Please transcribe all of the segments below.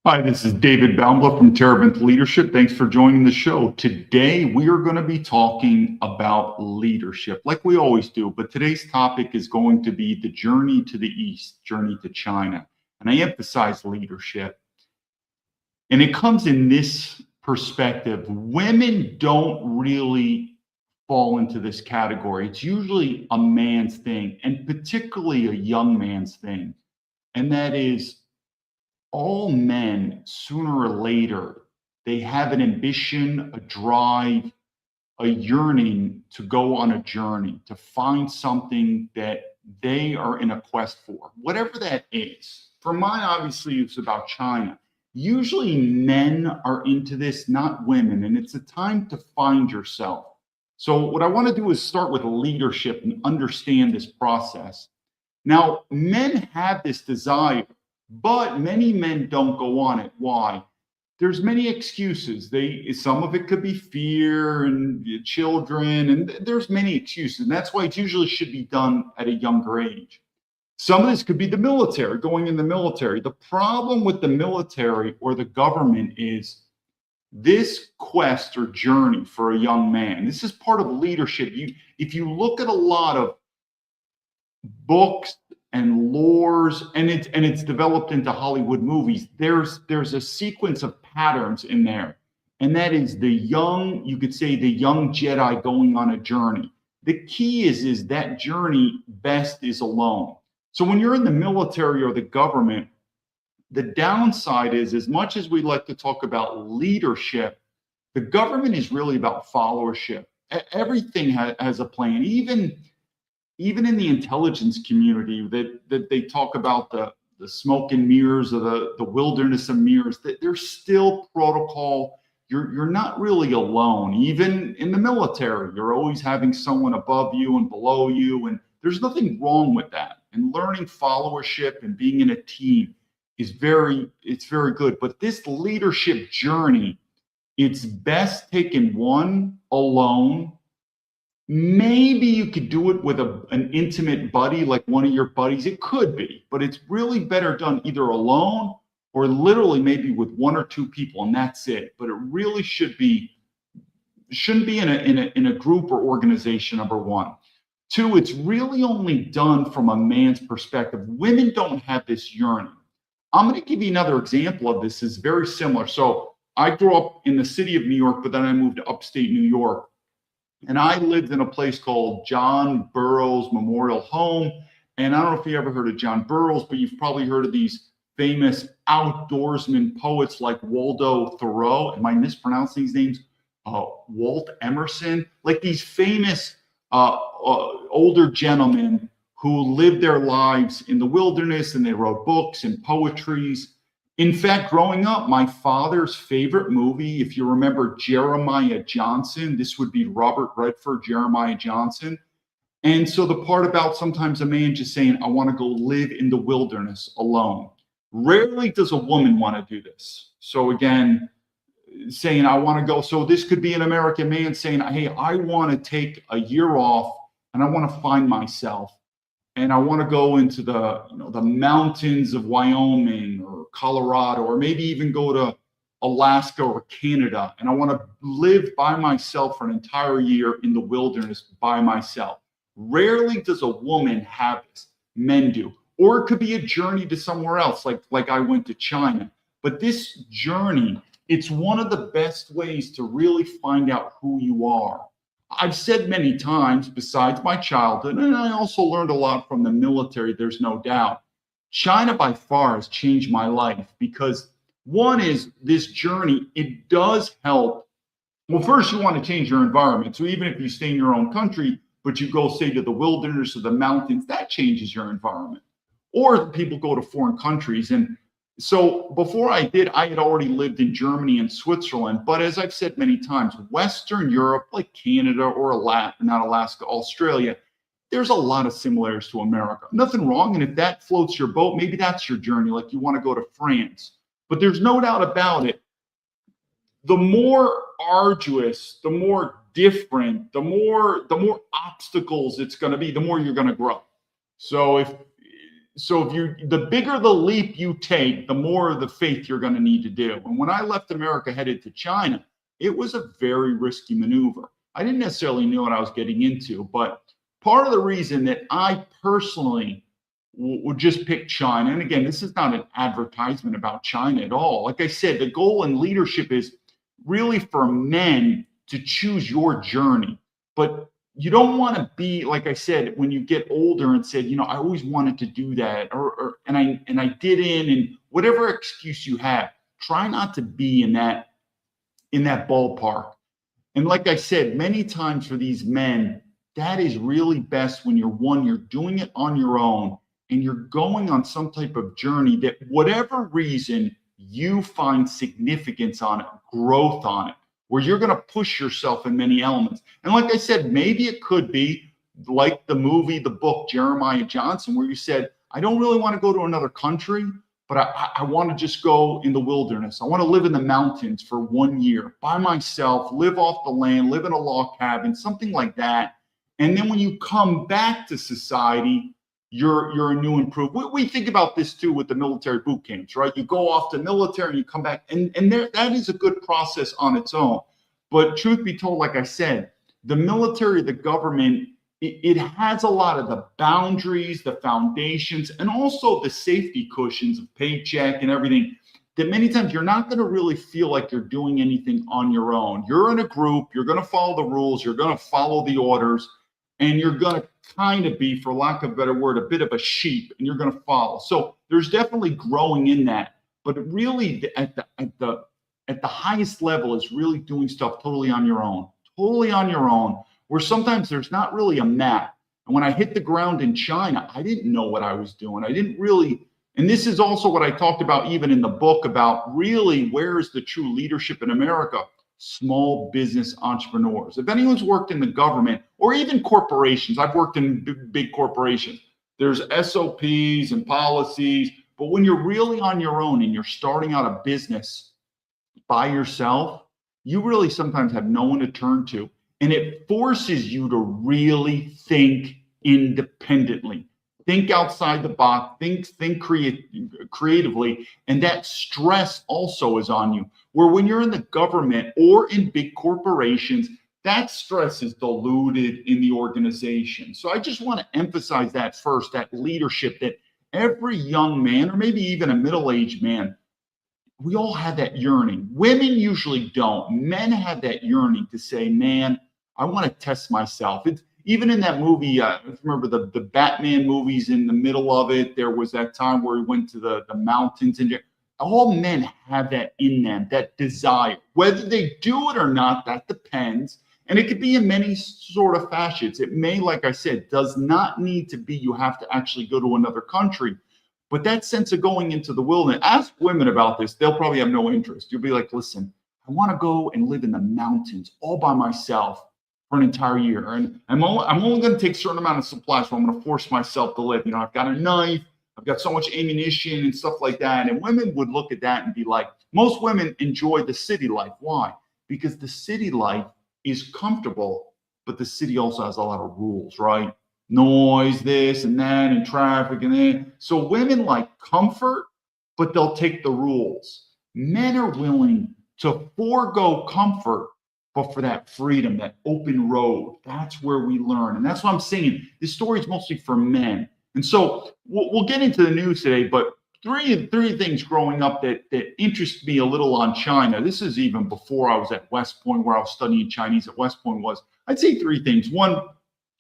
Hi, this is David Baumblatt from Terabinth Leadership. Thanks for joining the show. Today, we are going to be talking about leadership like we always do, but today's topic is going to be the journey to the East, journey to China. And I emphasize leadership. And it comes in this perspective. Women don't really fall into this category. It's usually a man's thing, and particularly a young man's thing. And that is, all men, sooner or later, they have an ambition, a drive, a yearning to go on a journey, to find something that they are in a quest for, whatever that is. For mine, obviously, it's about China. Usually, men are into this, not women, and it's a time to find yourself. So, what I want to do is start with leadership and understand this process. Now, men have this desire, but many men don't go on it. Why? There's many excuses. Some of it could be fear and children, and there's many excuses. And that's why it usually should be done at a younger age. Some of this could be the military, going in the military. The problem with the military or the government is this quest or journey for a young man. This is part of leadership. If you look at a lot of books and lores, and it's developed into Hollywood movies, there's a sequence of patterns in there. And that is you could say the young Jedi going on a journey. The key is that journey best is alone. So when you're in the military or the government, the downside is, as much as we like to talk about leadership, the government is really about followership. Everything has a plan. Even in the intelligence community, that they talk about the smoke and mirrors, or the wilderness of mirrors, that there's still protocol. You're not really alone. Even in the military, you're always having someone above you and below you, and there's nothing wrong with that. And learning followership and being in a team is very good. But this leadership journey, it's best taken one alone. Maybe you could do it with an intimate buddy, like one of your buddies. It could be, but it's really better done either alone or literally maybe with one or two people, and that's it. But it really shouldn't be in a group or organization, number one. Two, it's really only done from a man's perspective. Women don't have this yearning. I'm going to give you another example of this. It's very similar. So I grew up in the city of New York, but then I moved to upstate New York. And I lived in a place called John Burroughs Memorial Home. And I don't know if you ever heard of John Burroughs, but you've probably heard of these famous outdoorsman poets like Waldo Thoreau. Am I mispronouncing these names? Walt Emerson, like these famous older gentlemen who lived their lives in the wilderness, and they wrote books and poetries. In fact, growing up, my father's favorite movie, if you remember Jeremiah Johnson, this would be Robert Redford, Jeremiah Johnson. And so the part about sometimes a man just saying, I want to go live in the wilderness alone. Rarely does a woman want to do this. So again, saying, I want to go. So this could be an American man saying, hey, I want to take a year off and I want to find myself. And I want to go into the mountains of Wyoming or Colorado, or maybe even go to Alaska or Canada. And I want to live by myself for an entire year in the wilderness by myself. Rarely does a woman have this. Men do. Or it could be a journey to somewhere else, like I went to China. But this journey, it's one of the best ways to really find out who you are. I've said many times, besides my childhood, and I also learned a lot from the military, there's no doubt, China by far has changed my life, because one is this journey, it does help. Well, first you want to change your environment. So even if you stay in your own country, but you go, say, to the wilderness or the mountains, that changes your environment. Or people go to foreign countries. And so before I had already lived in Germany and Switzerland. But as I've said many times, Western Europe, like Canada or not Alaska, Australia, there's a lot of similarities to America. Nothing wrong. And if that floats your boat, maybe that's your journey, like you want to go to France. But there's no doubt about it. The more arduous, the more different, the more obstacles it's going to be, the more you're going to grow. So if so the bigger the leap you take, the more of the faith you're going to need to do. And when I left America headed to China, it was a very risky maneuver. I didn't necessarily know what I was getting into, but part of the reason that I personally would just pick China, and again, this is not an advertisement about China at all. Like I said, the goal in leadership is really for men to choose your journey. But you don't want to be, like I said, when you get older and said, I always wanted to do that, and I didn't, and whatever excuse you have, try not to be in that ballpark. And like I said, many times for these men, that is really best when you're doing it on your own and you're going on some type of journey that whatever reason you find significance on it, growth on it, where you're going to push yourself in many elements. And like I said, maybe it could be like the movie, the book, Jeremiah Johnson, where you said, I don't really want to go to another country, but I want to just go in the wilderness. I want to live in the mountains for 1 year by myself, live off the land, live in a log cabin, something like that. And then when you come back to society, you're a new improved. We think about this too with the military boot camps, right? You go off to military and you come back, and that is a good process on its own. But truth be told, like I said, the military, the government, it has a lot of the boundaries, the foundations, and also the safety cushions of paycheck and everything that many times you're not going to really feel like you're doing anything on your own. You're in a group, you're going to follow the rules, you're going to follow the orders, and you're going to kind of be, for lack of a better word, a bit of a sheep, and you're going to follow. So there's definitely growing in that, but really at the highest level is really doing stuff totally on your own, where sometimes there's not really a map. And when I hit the ground in China, I didn't know what I was doing. I didn't really, and this is also what I talked about even in the book about really where is the true leadership in America? Small business entrepreneurs. If anyone's worked in the government or even corporations, I've worked in big corporations, there's SOPs and policies, but when you're really on your own and you're starting out a business by yourself, you really sometimes have no one to turn to. And it forces you to really think independently, think outside the box, think creatively. And that stress also is on you. Where when you're in the government or in big corporations, that stress is diluted in the organization. So I just want to emphasize that first, that leadership, that every young man, or maybe even a middle-aged man, we all have that yearning. Women usually don't. Men have that yearning to say, man, I want to test myself. It's even in that movie, remember the Batman movies, in the middle of it, there was that time where he went to the mountains, and all men have that in them, that desire. Whether they do it or not, that depends. And it could be in many sort of fashions. It may, like I said, does not need to be you have to actually go to another country. But that sense of going into the wilderness, ask women about this, they'll probably have no interest. You'll be like, listen, I want to go and live in the mountains all by myself for an entire year. And I'm only going to take a certain amount of supplies, so I'm going to force myself to live. I've got a knife, I've got so much ammunition and stuff like that. And women would look at that and be like, most women enjoy the city life. Why? Because the city life is comfortable, but the city also has a lot of rules, right? Noise, this and that, and traffic and that. So women like comfort, but they'll take the rules. Men are willing to forego comfort, but for that freedom, that open road. That's where we learn. And that's what I'm saying. This story is mostly for men. And so we'll get into the news today, but three things growing up that interest me a little on China. This is even before I was at West Point, where I was studying Chinese at West Point. I'd say three things. One,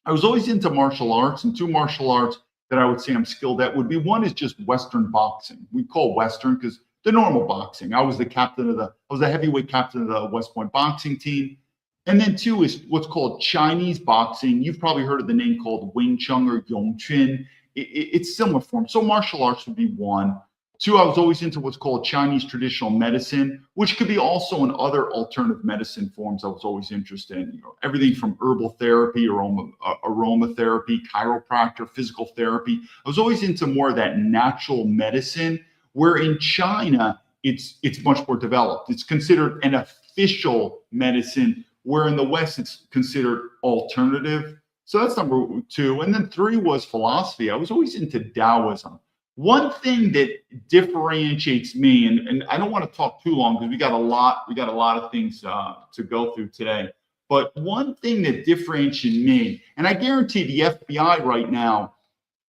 I was always into martial arts, and two martial arts that I would say I'm skilled at would be, one is just Western boxing. We call Western because the normal boxing. I was the heavyweight captain of the West Point boxing team. And then two is what's called Chinese boxing. You've probably heard of the name called Wing Chun or Yong Chun. It's similar form. So martial arts would be one. Two, I was always into what's called Chinese traditional medicine, which could be also in other alternative medicine forms I was always interested in. Everything from herbal therapy, aromatherapy, chiropractor, physical therapy. I was always into more of that natural medicine, where in China, it's much more developed. It's considered an official medicine, where in the West, it's considered alternative. So that's number two. And then three was philosophy. I was always into Taoism. One thing that differentiates me, and I don't want to talk too long because we got a lot of things to go through today. But one thing that differentiates me, and I guarantee the FBI right now,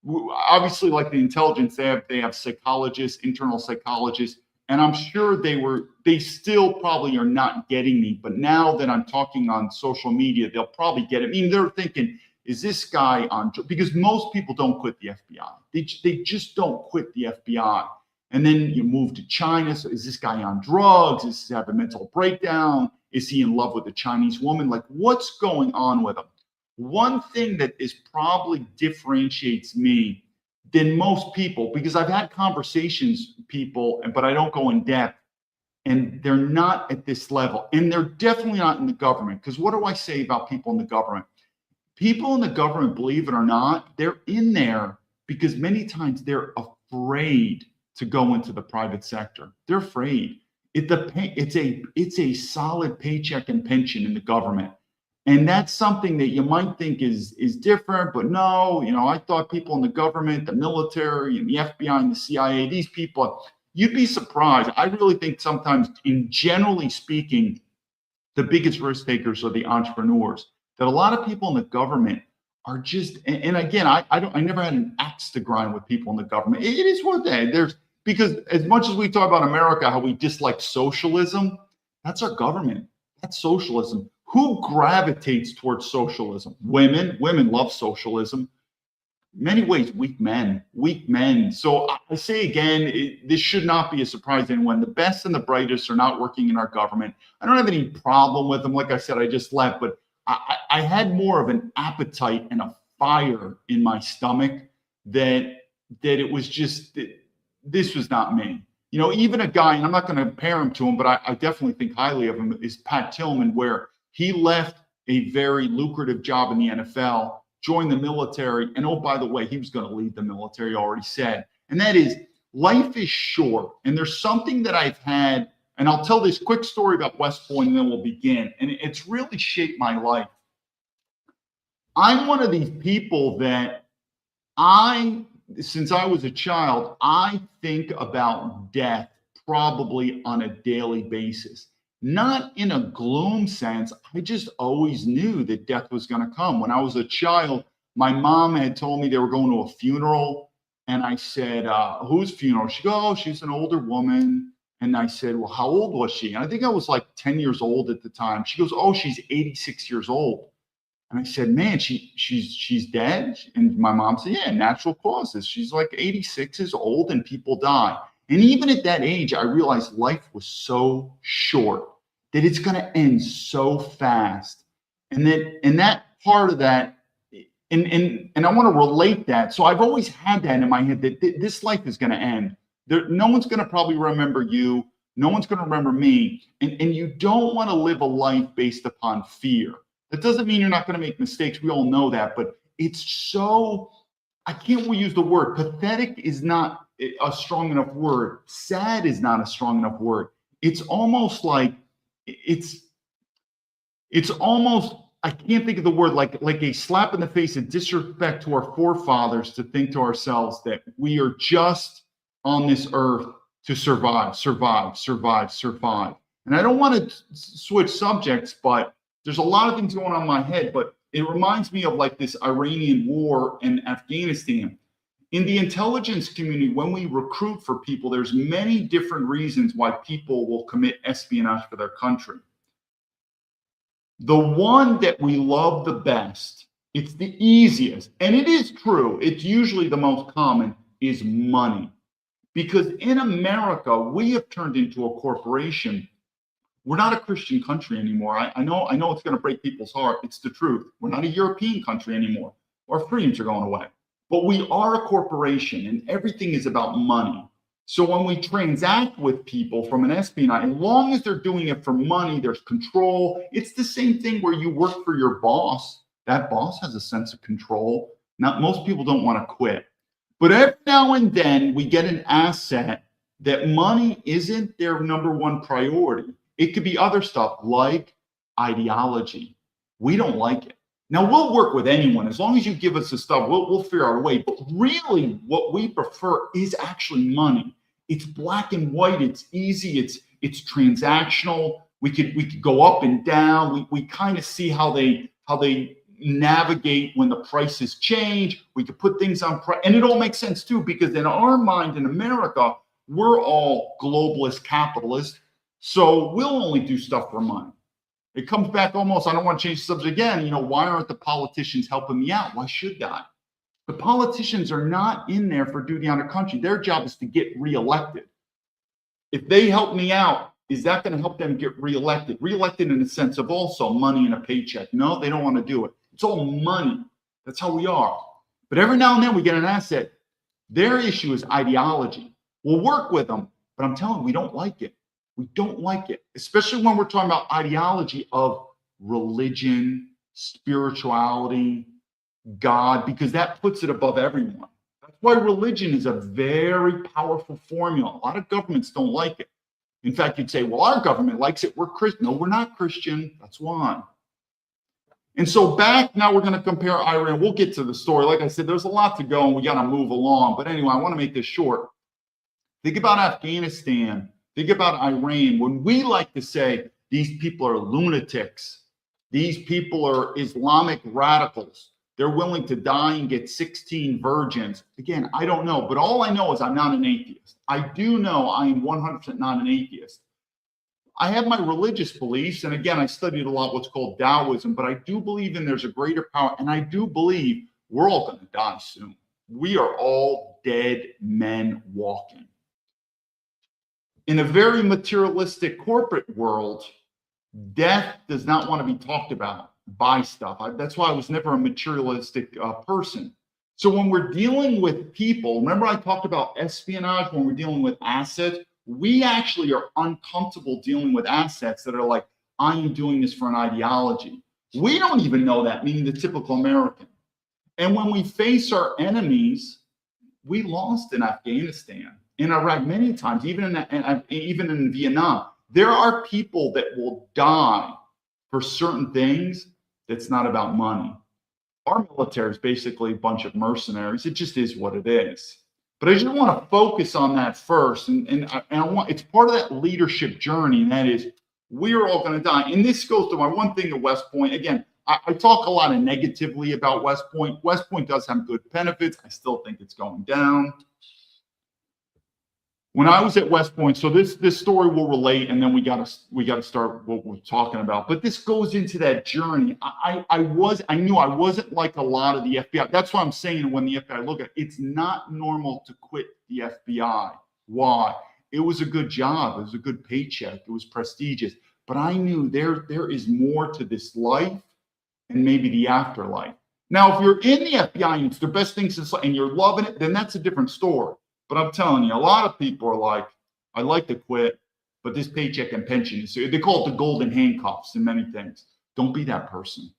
obviously like the intelligence, they have psychologists, internal psychologists, and I'm sure they still probably are not getting me. But now that I'm talking on social media, they'll probably get it. I mean, they're thinking, is this guy on? Because most people don't quit the FBI. They just don't quit the FBI. And then you move to China. So is this guy on drugs? Is he have a mental breakdown? Is he in love with a Chinese woman? Like, what's going on with him? One thing that is probably differentiates me than most people, because I've had conversations with people, but I don't go in depth, and they're not at this level. And they're definitely not in the government. Because what do I say about people in the government? People in the government, believe it or not, they're in there because many times they're afraid to go into the private sector. They're afraid. It's a solid paycheck and pension in the government. And that's something that you might think is different, but no, I thought people in the government, the military, and the FBI and the CIA, these people, you'd be surprised. I really think sometimes, in generally speaking, the biggest risk takers are the entrepreneurs. That a lot of people in the government are just, and again, I never had an axe to grind with people in the government. It is what there's, because as much as we talk about America, how we dislike socialism, that's our government. That's socialism. Who gravitates towards socialism? Women. Women love socialism. Many ways, weak men. So I say again, this should not be a surprise to anyone. The best and the brightest are not working in our government. I don't have any problem with them. Like I said, I just left, but I had more of an appetite and a fire in my stomach that it was just, this was not me. Even a guy, and I'm not going to compare him to him, but I definitely think highly of him, is Pat Tillman, where he left a very lucrative job in the NFL, joined the military, and oh, by the way, he was going to leave the military, already said. And that is, life is short. And there's something that I've had, and I'll tell this quick story about West Point, and then we'll begin. And it's really shaped my life. I'm one of these people that since I was a child, I think about death probably on a daily basis. Not in a gloom sense. I just always knew that death was going to come. When I was a child, my mom had told me they were going to a funeral. And I said, whose funeral? She goes, oh, she's an older woman. And I said, well, how old was she? And I think I was like 10 years old at the time. She goes, oh, she's 86 years old. And I said, man, she's dead? And my mom said, yeah, natural causes. She's like 86 is old and people die. And even at that age, I realized life was so short that it's going to end so fast. And that part of that, and I want to relate that. So I've always had that in my head that this life is going to end. No one's going to probably remember you. No one's going to remember me. And you don't want to live a life based upon fear. That doesn't mean you're not going to make mistakes. We all know that. But it's so, I can't use the word. Pathetic is not a strong enough word. Sad is not a strong enough word. It's almost like, it's almost, I can't think of the word, like a slap in the face of disrespect to our forefathers to think to ourselves that we are just on this earth to survive. And I don't want to switch subjects, but there's a lot of things going on in my head, but it reminds me of like this Iranian war in Afghanistan. In the intelligence community, when we recruit for people, there's many different reasons why people will commit espionage for their country. The one that we love the best, it's the easiest, and it is true, it's usually the most common, is money. Because in America, we have turned into a corporation. We're not a Christian country anymore. I know it's going to break people's heart. It's the truth. We're not a European country anymore. Our freedoms are going away. But we are a corporation, and everything is about money. So when we transact with people from an espionage, as long as they're doing it for money, there's control. It's the same thing where you work for your boss. That boss has a sense of control. Not most people don't want to quit. But every now and then we get an asset that money isn't their number one priority. It could be other stuff like ideology. We don't like it. Now, we'll work with anyone. As long as you give us the stuff, we'll figure out a way. But really, what we prefer is actually money. It's black and white. It's easy. It's transactional. We could go up and down. We kind of see how they navigate when the prices change. We could put things on price, and it all makes sense too, because in our mind in America, we're all globalist capitalists. So we'll only do stuff for money. It comes back almost, I don't want to change the subject again, why aren't the politicians helping me out? Why should I? The politicians are not in there for duty on the country. Their job is to get reelected. If they help me out, is that going to help them get reelected? Reelected in the sense of also money and a paycheck. No, they don't want to do it. It's all money. That's how we are. But every now and then we get an asset. Their issue is ideology. We'll work with them, but I'm telling you, we don't like it. We don't like it, especially when we're talking about ideology of religion, spirituality, God, because that puts it above everyone. That's why religion is a very powerful formula. A lot of governments don't like it. In fact, you'd say, well, our government likes it. We're Christian. No, we're not Christian. That's why. And so now we're going to compare Iran. We'll get to the story. Like I said, there's a lot to go and we got to move along. But anyway, I want to make this short. Think about Afghanistan. Think about Iran. When we like to say these people are lunatics, these people are Islamic radicals, they're willing to die and get 16 virgins. Again, I don't know, but all I know is I'm not an atheist. I do know I am 100% not an atheist. I have my religious beliefs, and again, I studied a lot what's called Taoism, but I do believe there's a greater power, and I do believe we're all going to die soon. We are all dead men walking. In a very materialistic corporate world, death does not want to be talked about. Buy stuff. That's why I was never a materialistic person. So when we're dealing with people, remember I talked about espionage when we're dealing with assets, we actually are uncomfortable dealing with assets that are like, I am doing this for an ideology. We don't even know that, meaning the typical American. And when we face our enemies, we lost in Afghanistan, in Iraq many times, even in Vietnam. There are people that will die for certain things that's not about money. Our military is basically a bunch of mercenaries. It just is what it is. But I just want to focus on that first. And I want, it's part of that leadership journey, and that is we are all going to die. And this goes to my one thing at West Point. Again, I talk a lot of negatively about West Point. West Point does have good benefits. I still think it's going down. When I was at West Point, so this story will relate, and then we got to start what we're talking about. But this goes into that journey. I knew I wasn't like a lot of the FBI. That's why I'm saying when the FBI look at it, it's not normal to quit the FBI. Why? It was a good job. It was a good paycheck. It was prestigious. But I knew there is more to this life and maybe the afterlife. Now, if you're in the FBI and it's the best thing since and you're loving it, then that's a different story. But I'm telling you, a lot of people are like, I like to quit, but this paycheck and pension is, they call it the golden handcuffs in many things. Don't be that person.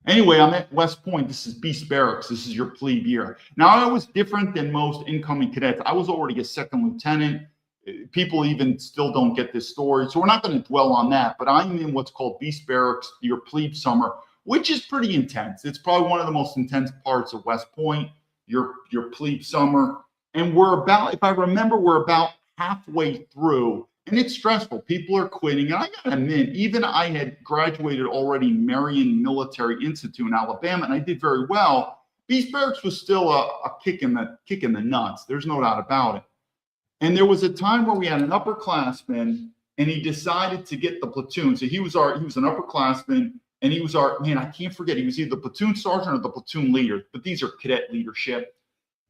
Anyway, I'm at West Point. This is Beast Barracks. This is your plebe year. Now, I was different than most incoming cadets. I was already a second lieutenant. People even still don't get this story. So we're not going to dwell on that. But I'm in what's called Beast Barracks, your plebe summer, which is pretty intense. It's probably one of the most intense parts of West Point, your plebe summer. And we're about, if I remember, we're about halfway through, and it's stressful. People are quitting. And I got to admit, even I had graduated already Marion Military Institute in Alabama, and I did very well. Beast Barracks was still a kick in the nuts. There's no doubt about it. And there was a time where we had an upperclassman, and he decided to get the platoon. So he was an upperclassman, and he was I can't forget, he was either the platoon sergeant or the platoon leader, but these are cadet leadership.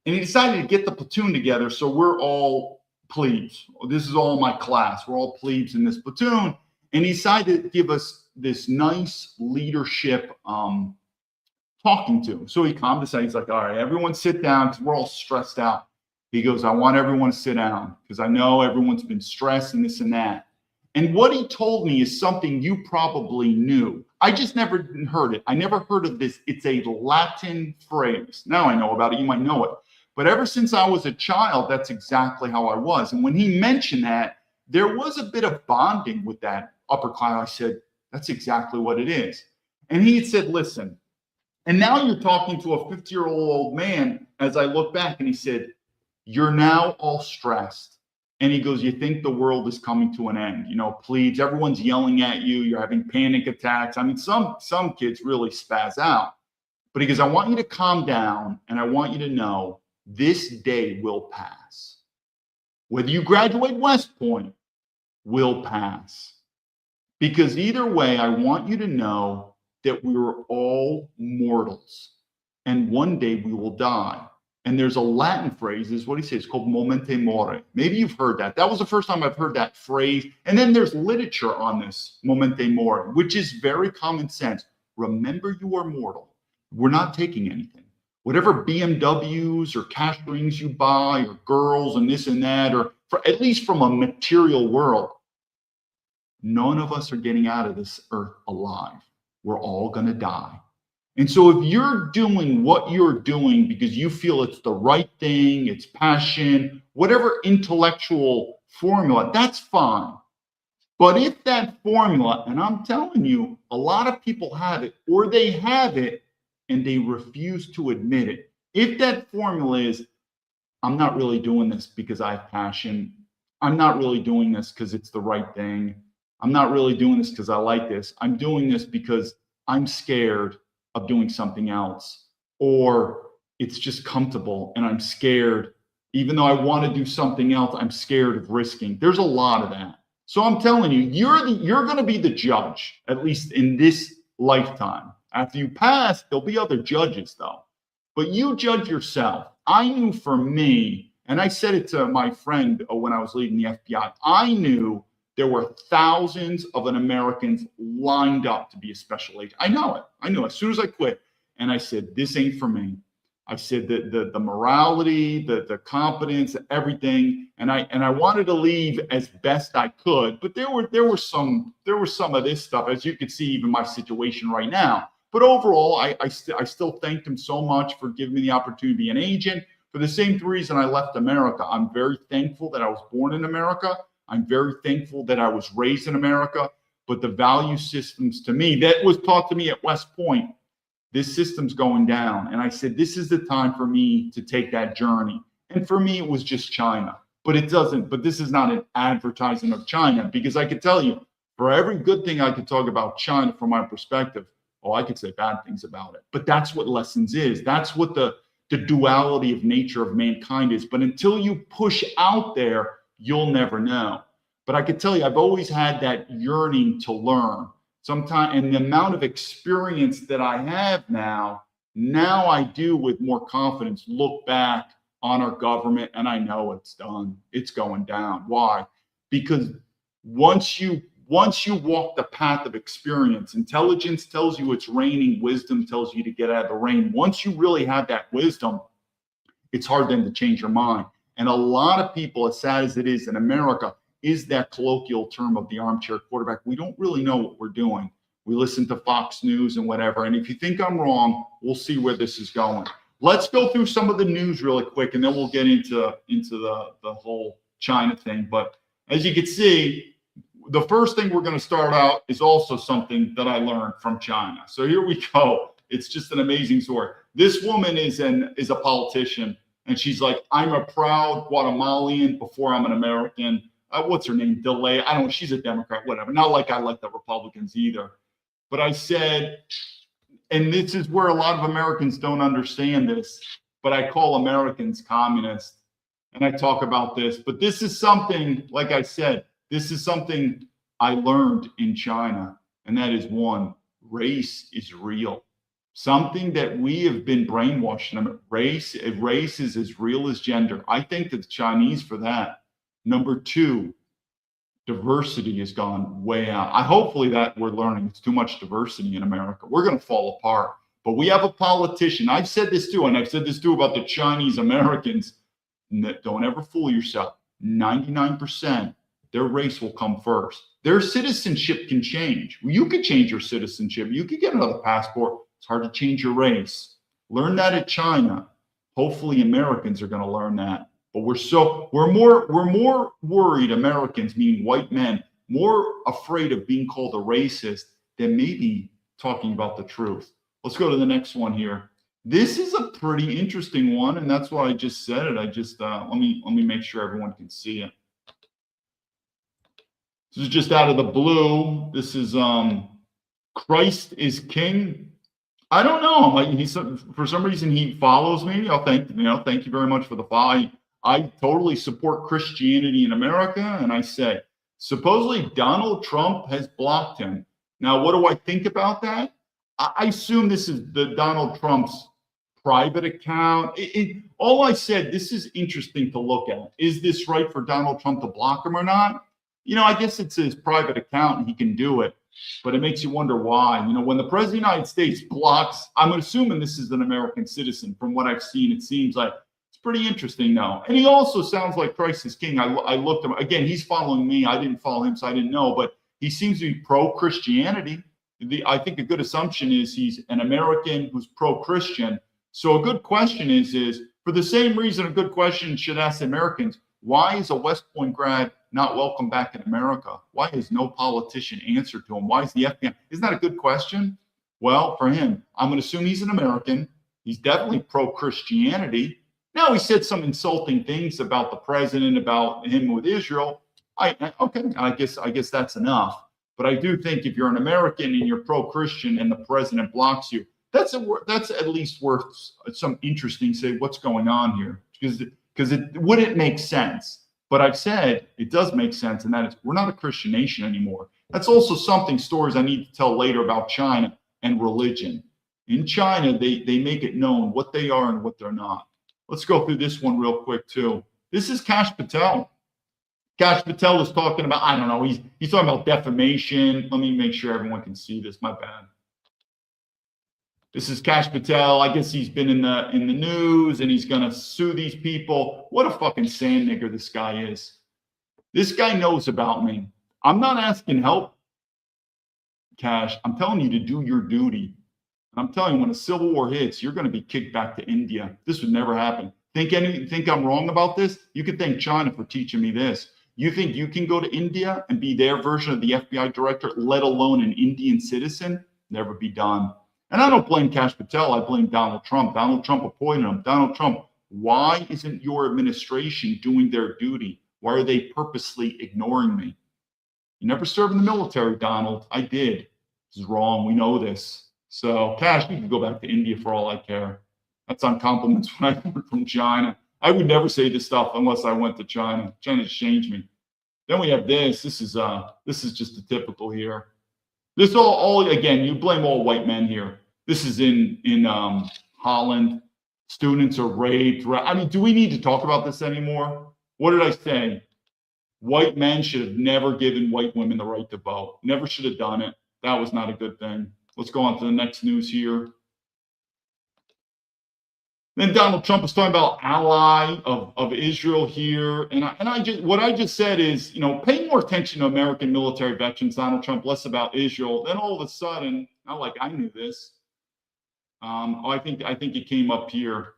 And he decided to get the platoon together. So we're all plebes. This is all my class. We're all plebes in this platoon. And he decided to give us this nice leadership talking to. So he calmed us down. He's like, all right, everyone sit down because we're all stressed out. He goes, I want everyone to sit down because I know everyone's been stressed and this and that. And what he told me is something you probably knew. I just never heard it. I never heard of this. It's a Latin phrase. Now I know about it. You might know it. But ever since I was a child, that's exactly how I was. And when he mentioned that, there was a bit of bonding with that upper class. I said, that's exactly what it is. And he said, listen, And now you're talking to a 50-year-old old man, as I look back, and he said, you're now all stressed. And he goes, you think the world is coming to an end, please, everyone's yelling at you, you're having panic attacks. I mean, some kids really spaz out. But he goes, I want you to calm down, and I want you to know this day will pass. Whether you graduate West Point will pass. Because either way, I want you to know that we are all mortals, and one day we will die. And there's a Latin phrase, is what he says, called momente more. Maybe you've heard that. That was the first time I've heard that phrase. And then there's literature on this, momente more, which is very common sense. Remember, you are mortal. We're not taking anything. Whatever BMWs or cash rings you buy, or girls and this and that, or at least from a material world, none of us are getting out of this earth alive. We're all going to die. And so if you're doing what you're doing because you feel it's the right thing, it's passion, whatever intellectual formula, that's fine. But if that formula, and I'm telling you, a lot of people have it, or they have it and they refuse to admit it. If that formula is, I'm not really doing this because I have passion. I'm not really doing this because it's the right thing. I'm not really doing this because I like this. I'm doing this because I'm scared of doing something else, or it's just comfortable and I'm scared. Even though I want to do something else, I'm scared of risking. There's a lot of that. So I'm telling you, you're going to be the judge, at least in this lifetime. After you pass, there'll be other judges though, but you judge yourself. I knew for me, and I said it to my friend when I was leaving the FBI, I knew there were thousands of Americans lined up to be a special agent. I know it. I knew it. As soon as I quit, and I said, this ain't for me. I said the morality, the competence, everything, and I wanted to leave as best I could. But there were some of this stuff, as you can see, even my situation right now. But overall, I still thanked him so much for giving me the opportunity to be an agent. For the same reason I left America, I'm very thankful that I was born in America. I'm very thankful that I was raised in America, but the value systems to me, that was taught to me at West Point, this system's going down. And I said, this is the time for me to take that journey. And for me, it was just China, but this is not an advertising of China, because I could tell you, for every good thing I could talk about China from my perspective, I could say bad things about it. But that's what lessons is. That's what the duality of nature of mankind is. But until you push out there, you'll never know. But I could tell you, I've always had that yearning to learn. Sometimes, and the amount of experience that I have now I do with more confidence look back on our government, and I know it's done. It's going down. Why? Because once you walk the path of experience, intelligence tells you it's raining, wisdom tells you to get out of the rain. Once you really have that wisdom, it's hard then to change your mind. And a lot of people, as sad as it is in America, is that colloquial term of the armchair quarterback. We don't really know what we're doing. We listen to Fox News and whatever. And if you think I'm wrong, we'll see where this is going. Let's go through some of the news really quick, and then we'll get into the whole China thing. But as you can see, the first thing we're going to start out is also something that I learned from China. So here we go. It's just an amazing story. This woman is a politician, and she's like, I'm a proud Guatemalan before I'm an American. What's her name? DeLay. I don't know. She's a Democrat, whatever. Not like I like the Republicans either. But I said, and this is where a lot of Americans don't understand this, but I call Americans communists, and I talk about this. But this is something, like I said, this is something I learned in China, and that is one, race is real. Something that we have been brainwashed. Race is as real as gender. I think that the Chinese for that. Number two, diversity has gone way out. Hopefully that we're learning it's too much diversity in America. We're going to fall apart. But we have a politician. I've said this too, and I've said this too about the Chinese Americans. Don't ever fool yourself. 99%, their race will come first. Their citizenship can change. You could change your citizenship. You could get another passport. It's hard to change your race. Learn that at China. Hopefully Americans are going to learn that. But we're more worried, Americans, meaning white men, more afraid of being called a racist than maybe talking about the truth. Let's go to the next one here. This is a pretty interesting one, and that's why I just said it. I just let me make sure everyone can see it. This is just out of the blue. This is Christ is King. I don't know. He's for some reason he follows me. Thank you very much for the follow. I totally support Christianity in America, and I say supposedly Donald Trump has blocked him. Now, what do I think about that? I assume this is the Donald Trump's private account. All I said, this is interesting to look at. Is this right for Donald Trump to block him or not? I guess it's his private account and he can do it, but it makes you wonder why. When the president of the United States blocks, I'm assuming this is an American citizen. From what I've seen, it seems like it's pretty interesting now. And he also sounds like Christ is King. I looked him again. He's following me. I didn't follow him, so I didn't know, but he seems to be pro-Christianity. I think a good assumption is he's an American who's pro-Christian. So a good question is for the same reason a good question should ask Americans, why is a West Point grad not welcome back in America? Why has no politician answered to him? Why is the FBI? Isn't that a good question? Well, for him, I'm going to assume he's an American. He's definitely pro-Christianity. Now, he said some insulting things about the president, about him with Israel. Okay, I guess that's enough. But I do think if you're an American and you're pro-Christian and the president blocks you, that's at least worth some interesting say what's going on here, because it wouldn't make sense. But I've said it does make sense, and that is we're not a Christian nation anymore. That's also stories I need to tell later about China and religion. In China, they make it known what they are and what they're not. Let's go through this one real quick too. This is Kash Patel. Kash Patel is talking about, I don't know, he's talking about defamation. Let me make sure everyone can see this. My bad. This is Kash Patel. I guess he's been in the news and he's gonna sue these people. What a fucking sand nigger this guy is. This guy knows about me. I'm not asking help, Kash. I'm telling you to do your duty. And I'm telling you, when a civil war hits, you're gonna be kicked back to India. This would never happen. Think I'm wrong about this? You could thank China for teaching me this. You think you can go to India and be their version of the FBI director, let alone an Indian citizen? Never be done. And I don't blame Kash Patel. I blame Donald Trump. Donald Trump appointed him. Donald Trump, why isn't your administration doing their duty? Why are they purposely ignoring me? You never served in the military, Donald. I did. This is wrong. We know this. So, Kash, you can go back to India for all I care. That's on compliments when I come from China. I would never say this stuff unless I went to China. China changed me. Then we have this. This is just the typical here. This all again, you blame all white men here. This is in Holland. Students are raped. I mean, do we need to talk about this anymore? What did I say? White men should have never given white women the right to vote. Never should have done it. That was not a good thing. Let's go on to the next news here. Then Donald Trump is talking about ally of Israel here, and what I just said is, pay more attention to American military veterans, Donald Trump, less about Israel. Then all of a sudden, not like I knew this. I think it came up here.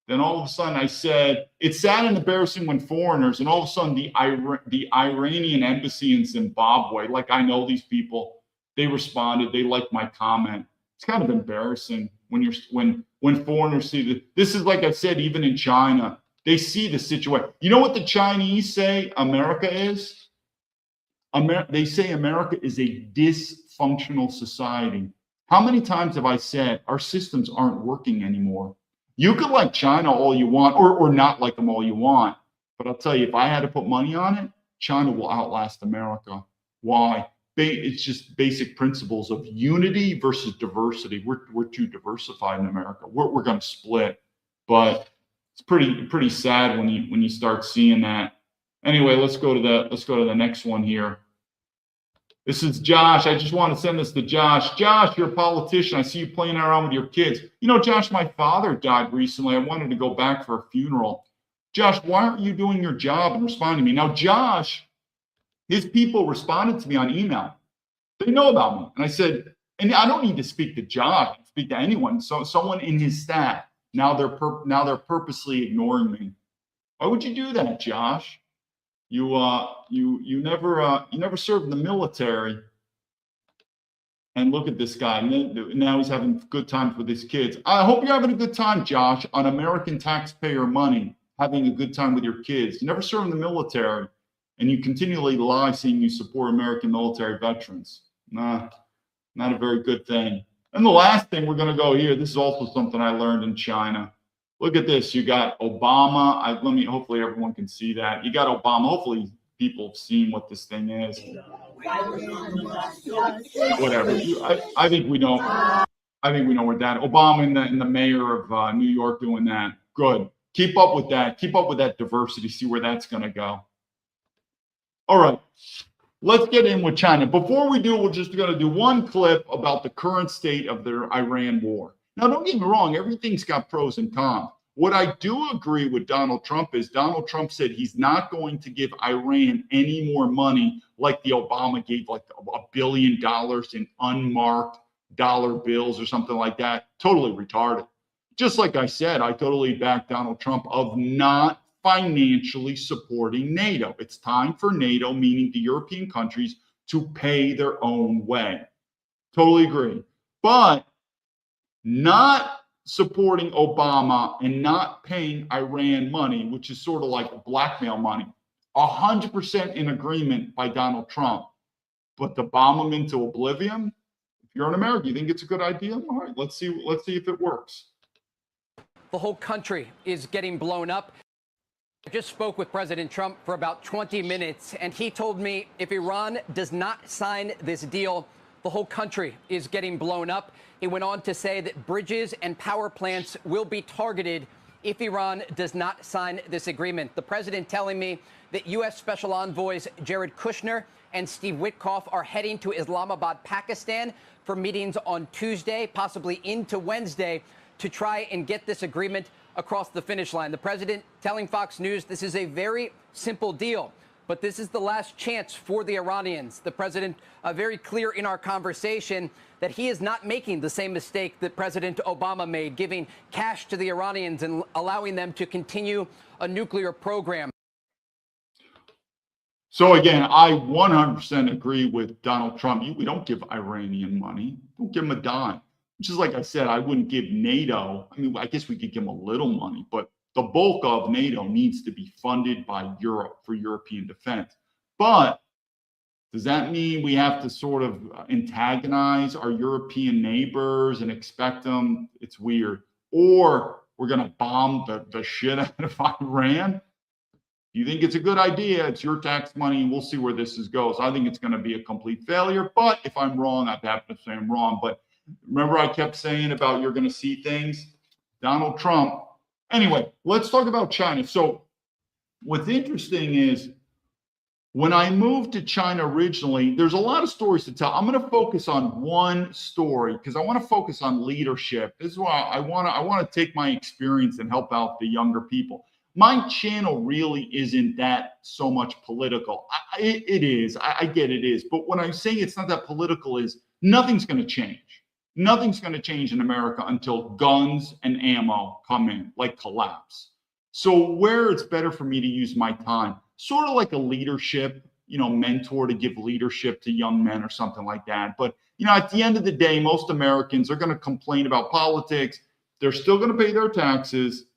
Then all of a sudden I said it's sad and embarrassing when foreigners, and all of a sudden the Iranian embassy in Zimbabwe, like I know these people, they responded, they liked my comment. It's kind of embarrassing when foreigners see this is like I said, even in China, they see the situation. You know what the Chinese say America is? They say America is a dysfunctional society. How many times have I said our systems aren't working anymore? You could like China all you want, or not like them all you want. But I'll tell you, if I had to put money on it, China will outlast America. Why? It's just basic principles of unity versus diversity. We're too diversified in America. We're going to split, but it's pretty sad when you start seeing that. Anyway, let's go to the next one here. This is Josh. I just want to send this to Josh. Josh, you're a politician. I see you playing around with your kids. Josh, my father died recently. I wanted to go back for a funeral. Josh, why aren't you doing your job and responding to me? Now, Josh, his people responded to me on email. They know about me. And I said, and I don't need to speak to Josh, speak to anyone. So someone in his staff, now they're purposely ignoring me. Why would you do that, Josh? You never served in the military. And look at this guy. Now he's having good times with his kids. I hope you're having a good time, Josh, on American taxpayer money, having a good time with your kids. You never served in the military, and you continually lie saying you support American military veterans. Nah, not a very good thing. And the last thing we're going to go here, this is also something I learned in China. Look at this. You got Obama. Hopefully everyone can see that. You got Obama. Hopefully people have seen what this thing is. Whatever. I think we know. I think we know where that. Obama and the mayor of New York doing that. Good. Keep up with that. Keep up with that diversity. See where that's going to go. All right. Let's get in with China. Before we do, we're just going to do one clip about the current state of their Iran war. Now, don't get me wrong. Everything's got pros and cons. What I do agree with Donald Trump is Donald Trump said he's not going to give Iran any more money like the Obama gave, like $1 billion in unmarked dollar bills or something like that. Totally retarded. Just like I said, I totally back Donald Trump of not financially supporting NATO. It's time for NATO, meaning the European countries, to pay their own way. Totally agree. But not supporting Obama and not paying Iran money, which is sort of like blackmail money, 100% in agreement by Donald Trump. But to bomb them into oblivion, if you're an American, you think it's a good idea? All right, let's see if it works. The whole country is getting blown up. I just spoke with President Trump for about 20 minutes, and he told me if Iran does not sign this deal, the whole country is getting blown up. He went on to say that bridges and power plants will be targeted if Iran does not sign this agreement. The president telling me that U.S. Special Envoys Jared Kushner and Steve Witkoff are heading to Islamabad, Pakistan for meetings on Tuesday, possibly into Wednesday, to try and get this agreement across the finish line. The president telling Fox News this is a very simple deal, but this is the last chance for the Iranians. The president very clear in our conversation that he is not making the same mistake that President Obama made, giving cash to the Iranians and allowing them to continue a nuclear program. So again, I 100% agree with Donald Trump. We don't give Iranian money. Don't give them a dime. Just like I said, I wouldn't give NATO. I mean, I guess we could give them a little money, but the bulk of NATO needs to be funded by Europe for European defense. But does that mean we have to sort of antagonize our European neighbors and expect them? It's weird. Or we're going to bomb the shit out of Iran? You think it's a good idea? It's your tax money, and we'll see where this goes. I think it's going to be a complete failure. But if I'm wrong, I'd have to say I'm wrong. But remember I kept saying about you're going to see things? Donald Trump. Anyway, let's talk about China. So what's interesting is when I moved to China originally, there's a lot of stories to tell. I'm going to focus on one story because I want to focus on leadership. This is why I want to take my experience and help out the younger people. My channel really isn't that so much political. It is. I get it is. But when I'm saying it's not that political is nothing's going to change. Nothing's going to change in America until guns and ammo come in, like collapse. So where it's better for me to use my time, sort of like a leadership, mentor to give leadership to young men or something like that. But, at the end of the day, most Americans are going to complain about politics. They're still going to pay their taxes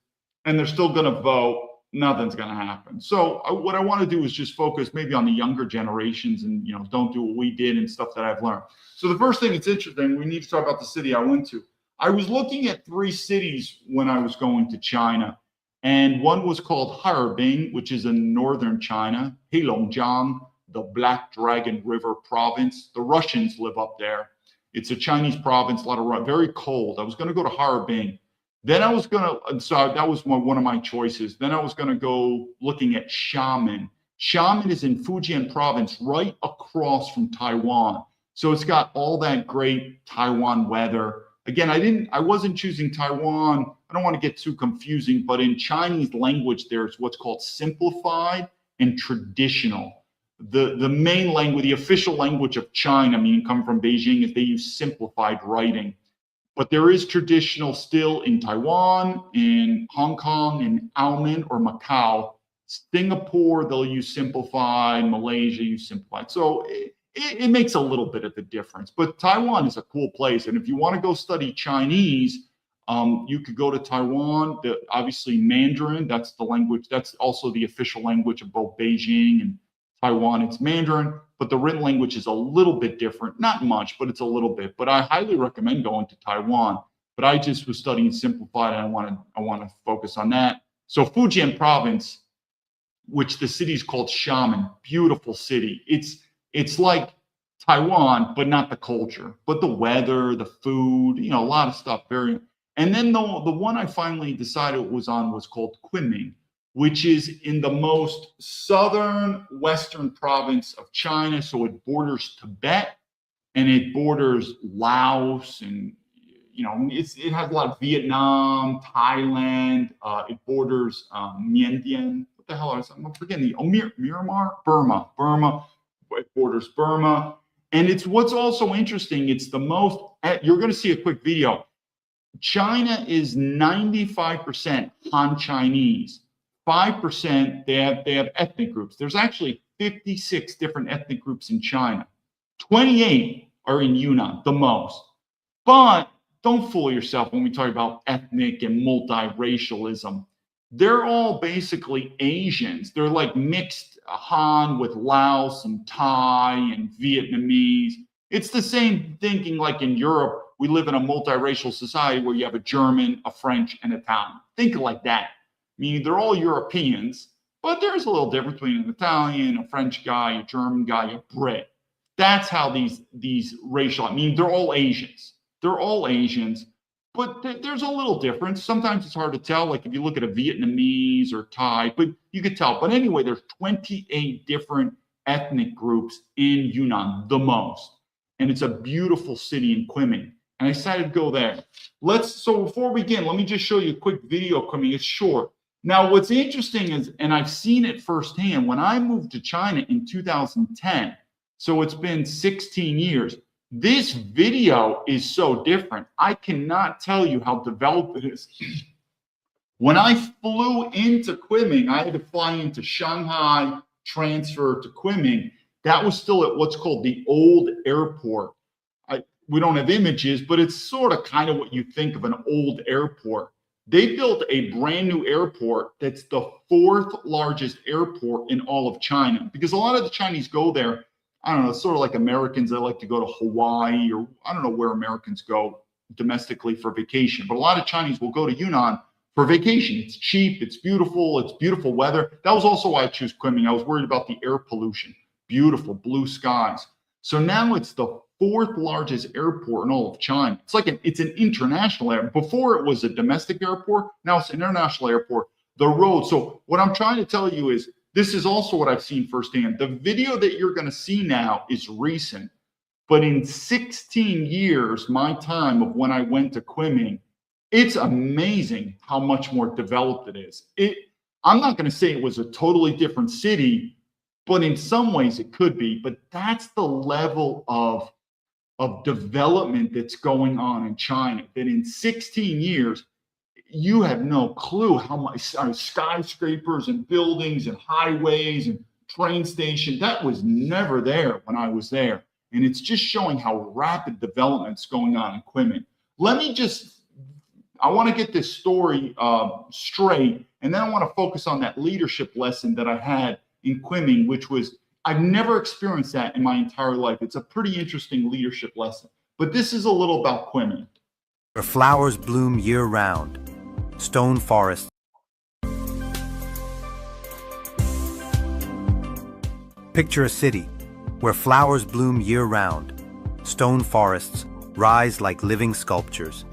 and they're still going to vote. Nothing's going to happen. So what I want to do is just focus maybe on the younger generations and, don't do what we did and stuff that I've learned. So the first thing, it's interesting, we need to talk about the city I went to. I was looking at 3 cities when I was going to China, and one was called Harbin, which is in northern China, Heilongjiang, the Black Dragon River province. The Russians live up there. It's a Chinese province, very cold. I was going to go to Harbin. Then I was going to, so that was one of my choices. Then I was going to go looking at Xiamen. Xiamen is in Fujian province, right across from Taiwan. So it's got all that great Taiwan weather. Again, I wasn't choosing Taiwan. I don't want to get too confusing, but in Chinese language, there's what's called simplified and traditional. The main language, the official language of China, coming from Beijing, is they use simplified writing. But there is traditional still in Taiwan, in Hong Kong, in Auman or Macau. Singapore, they'll use simplified. Malaysia use simplified. So it makes a little bit of a difference. But Taiwan is a cool place. And if you want to go study Chinese, you could go to Taiwan. Obviously, Mandarin, that's the language. That's also the official language of both Beijing and Taiwan. It's Mandarin, but the written language is a little bit different. Not much, but it's a little bit. But I highly recommend going to Taiwan. But I just was studying Simplified, and I want to focus on that. So Fujian province, which the city is called Xiamen, beautiful city. It's like Taiwan, but not the culture, but the weather, the food, a lot of stuff. And then the one I finally decided was called Kunming, which is in the most southern western province of China. So it borders Tibet and it borders Laos, and it has a lot of Vietnam, Thailand. It borders Myanmar. What the hell is it? I'm forgetting Myanmar, Burma. It borders Burma, and it's what's also interesting. It's the most. You're going to see a quick video. China is 95% Han Chinese. 5% they have ethnic groups. There's actually 56 different ethnic groups in China. 28 are in Yunnan, the most. But don't fool yourself when we talk about ethnic and multiracialism. They're all basically Asians. They're like mixed Han with Laos and Thai and Vietnamese. It's the same thinking like in Europe. We live in a multiracial society where you have a German, a French, and Italian. Think like that. Meaning they're all Europeans, but there's a little difference between an Italian, a French guy, a German guy, a Brit. That's how these racial, they're all Asians. They're all Asians, but there's a little difference. Sometimes it's hard to tell, like if you look at a Vietnamese or Thai, but you could tell. But anyway, there's 28 different ethnic groups in Yunnan, the most. And it's a beautiful city in Kunming. And I decided to go there. So before we begin, let me just show you a quick video of Kunming. It's short. Now, what's interesting is, and I've seen it firsthand, when I moved to China in 2010, so it's been 16 years, this video is so different. I cannot tell you how developed it is. When I flew into Kunming, I had to fly into Shanghai, transfer to Kunming. That was still at what's called the old airport. We don't have images, but it's sort of kind of what you think of an old airport. They built a brand new airport that's the 4th largest airport in all of China, because a lot of the Chinese go there. I don't know, sort of like Americans, they like to go to Hawaii, or I don't know where Americans go domestically for vacation, but a lot of Chinese will go to Yunnan for vacation. It's cheap, it's beautiful weather. That was also why I chose Kunming. I was worried about the air pollution. Beautiful blue skies. So now it's the 4th largest airport in all of China. It's an international airport. Before it was a domestic airport, now it's an international airport. The road. So what I'm trying to tell you is, this is also what I've seen firsthand. The video that you're going to see now is recent, but in 16 years, my time of when I went to Kunming, it's amazing how much more developed it is. I'm not going to say it was a totally different city, but in some ways it could be. But that's the level of development that's going on in China, that in 16 years, you have no clue how much skyscrapers and buildings and highways and train stations, that was never there when I was there. And it's just showing how rapid development's going on in Kunming. I want to get this story straight, and then I want to focus on that leadership lesson that I had in Kunming, which was, I've never experienced that in my entire life. It's a pretty interesting leadership lesson. But this is a little about Kunming. Where flowers bloom year-round, stone forests. Picture a city where flowers bloom year-round, stone forests rise like living sculptures,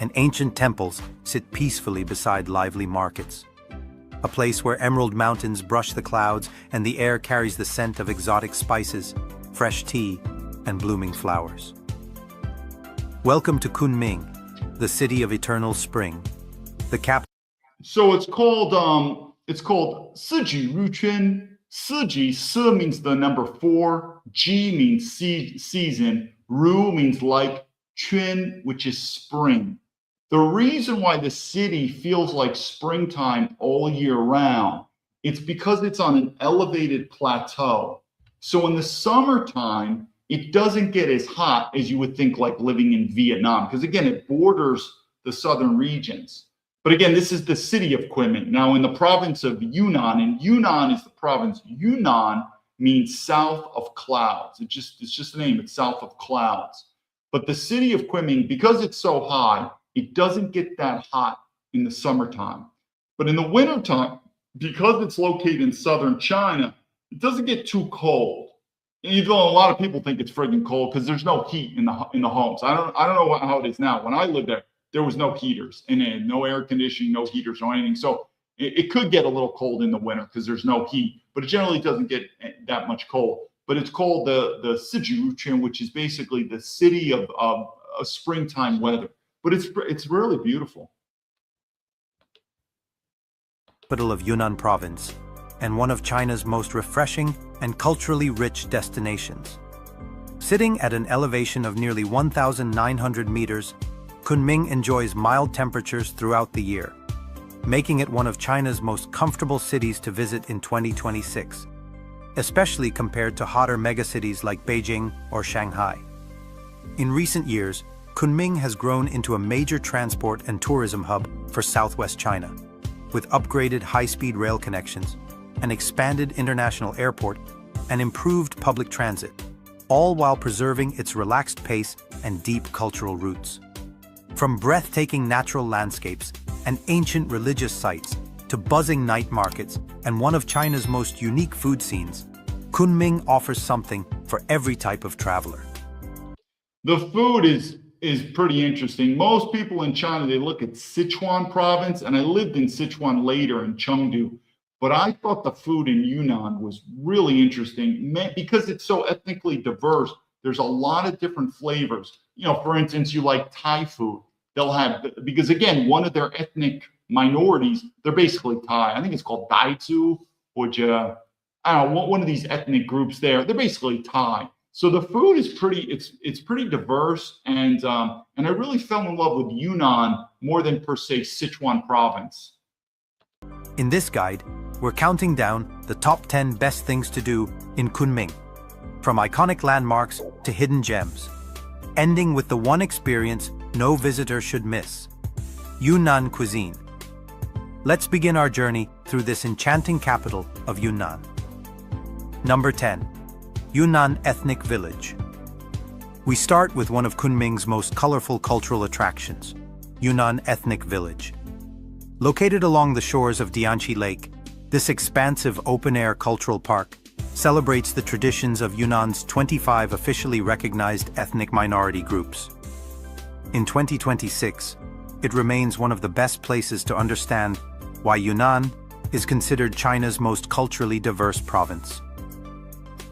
and ancient temples sit peacefully beside lively markets. A place where emerald mountains brush the clouds and the air carries the scent of exotic spices, fresh tea, and blooming flowers. Welcome to Kunming, the city of eternal spring, the capital. So it's called Siji Ruquan. Siji, Si means the number 4, Ji means season, Ru means like, Quan, which is spring. The reason why the city feels like springtime all year round, it's because it's on an elevated plateau. So in the summertime, it doesn't get as hot as you would think, like living in Vietnam, because again, it borders the southern regions. But again, this is the city of Kunming. Now, in the province of Yunnan, and Yunnan is the province. Yunnan means south of clouds. It's just the name. It's south of clouds. But the city of Kunming, because it's so high, it doesn't get that hot in the summertime. But in the wintertime, because it's located in southern China, it doesn't get too cold. Even though a lot of people think it's friggin' cold because there's no heat in the homes. I don't know how it is now. When I lived there was no heaters and no air conditioning, no heaters or anything. So it could get a little cold in the winter because there's no heat, but it generally doesn't get that much cold. But it's called the Sijuchen, which is basically the city of springtime weather. But it's really beautiful. Capital of Yunnan province, and one of China's most refreshing and culturally rich destinations. Sitting at an elevation of nearly 1,900 meters, Kunming enjoys mild temperatures throughout the year, making it one of China's most comfortable cities to visit in 2026, especially compared to hotter megacities like Beijing or Shanghai. In recent years, Kunming has grown into a major transport and tourism hub for southwest China, with upgraded high-speed rail connections, an expanded international airport, and improved public transit, all while preserving its relaxed pace and deep cultural roots. From breathtaking natural landscapes and ancient religious sites to buzzing night markets and one of China's most unique food scenes, Kunming offers something for every type of traveler. The food is pretty interesting. Most people in China, they look at Sichuan province, and I lived in Sichuan later in Chengdu, but I thought the food in Yunnan was really interesting because it's so ethnically diverse. There's a lot of different flavors. You know, for instance, you like Thai food. They'll have, because again, one of their ethnic minorities, they're basically Thai. I think it's called Daizhu, which, I don't know, one of these ethnic groups there. They're basically Thai. So the food is it's pretty diverse, and I really fell in love with Yunnan more than per se Sichuan province. In this guide, we're counting down the top 10 best things to do in Kunming, from iconic landmarks to hidden gems, ending with the one experience no visitor should miss: Yunnan cuisine. Let's begin our journey through this enchanting capital of Yunnan. Number 10. Yunnan Ethnic Village. We start with one of Kunming's most colorful cultural attractions, Yunnan Ethnic Village. Located along the shores of Dianchi Lake, this expansive open-air cultural park celebrates the traditions of Yunnan's 25 officially recognized ethnic minority groups. In 2026, it remains one of the best places to understand why Yunnan is considered China's most culturally diverse province.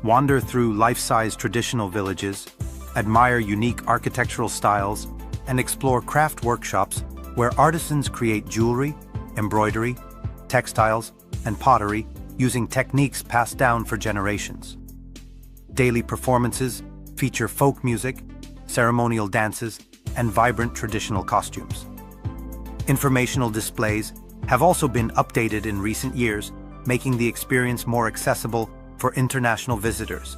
Wander through life-size traditional villages, admire unique architectural styles, and explore craft workshops where artisans create jewelry, embroidery, textiles, and pottery using techniques passed down for generations. Daily performances feature folk music, ceremonial dances, and vibrant traditional costumes. Informational displays have also been updated in recent years, making the experience more accessible for international visitors.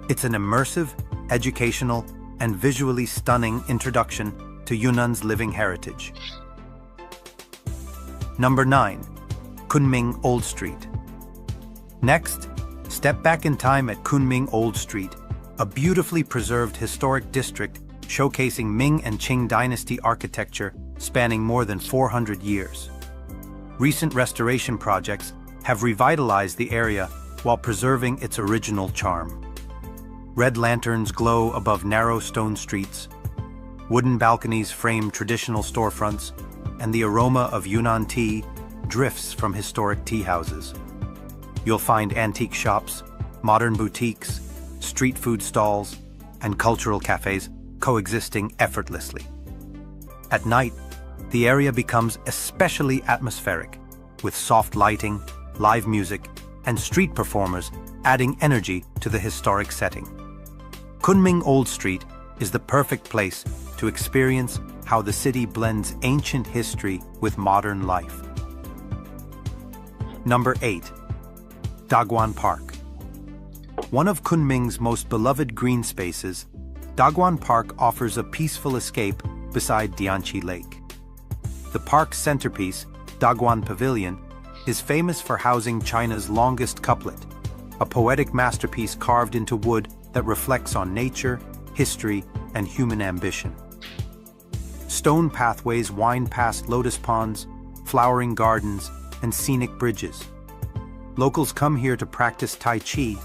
It's an immersive, educational, and visually stunning introduction to Yunnan's living heritage. Number 9. Kunming Old Street. Next, step back in time at Kunming Old Street, a beautifully preserved historic district showcasing Ming and Qing dynasty architecture spanning more than 400 years. Recent restoration projects have revitalized the area while preserving its original charm. Red lanterns glow above narrow stone streets, wooden balconies frame traditional storefronts, and the aroma of Yunnan tea drifts from historic tea houses. You'll find antique shops, modern boutiques, street food stalls, and cultural cafes coexisting effortlessly. At night, the area becomes especially atmospheric, with soft lighting, live music, and street performers adding energy to the historic setting. Kunming Old Street is the perfect place to experience how the city blends ancient history with modern life. Number 8. Dagwan Park. One of Kunming's most beloved green spaces, Dagwan Park offers a peaceful escape beside Dianchi Lake. The park's centerpiece, Dagwan Pavilion, is famous for housing China's longest couplet, a poetic masterpiece carved into wood that reflects on nature, history, and human ambition. Stone pathways wind past lotus ponds, flowering gardens, and scenic bridges. Locals come here to practice Tai Chi,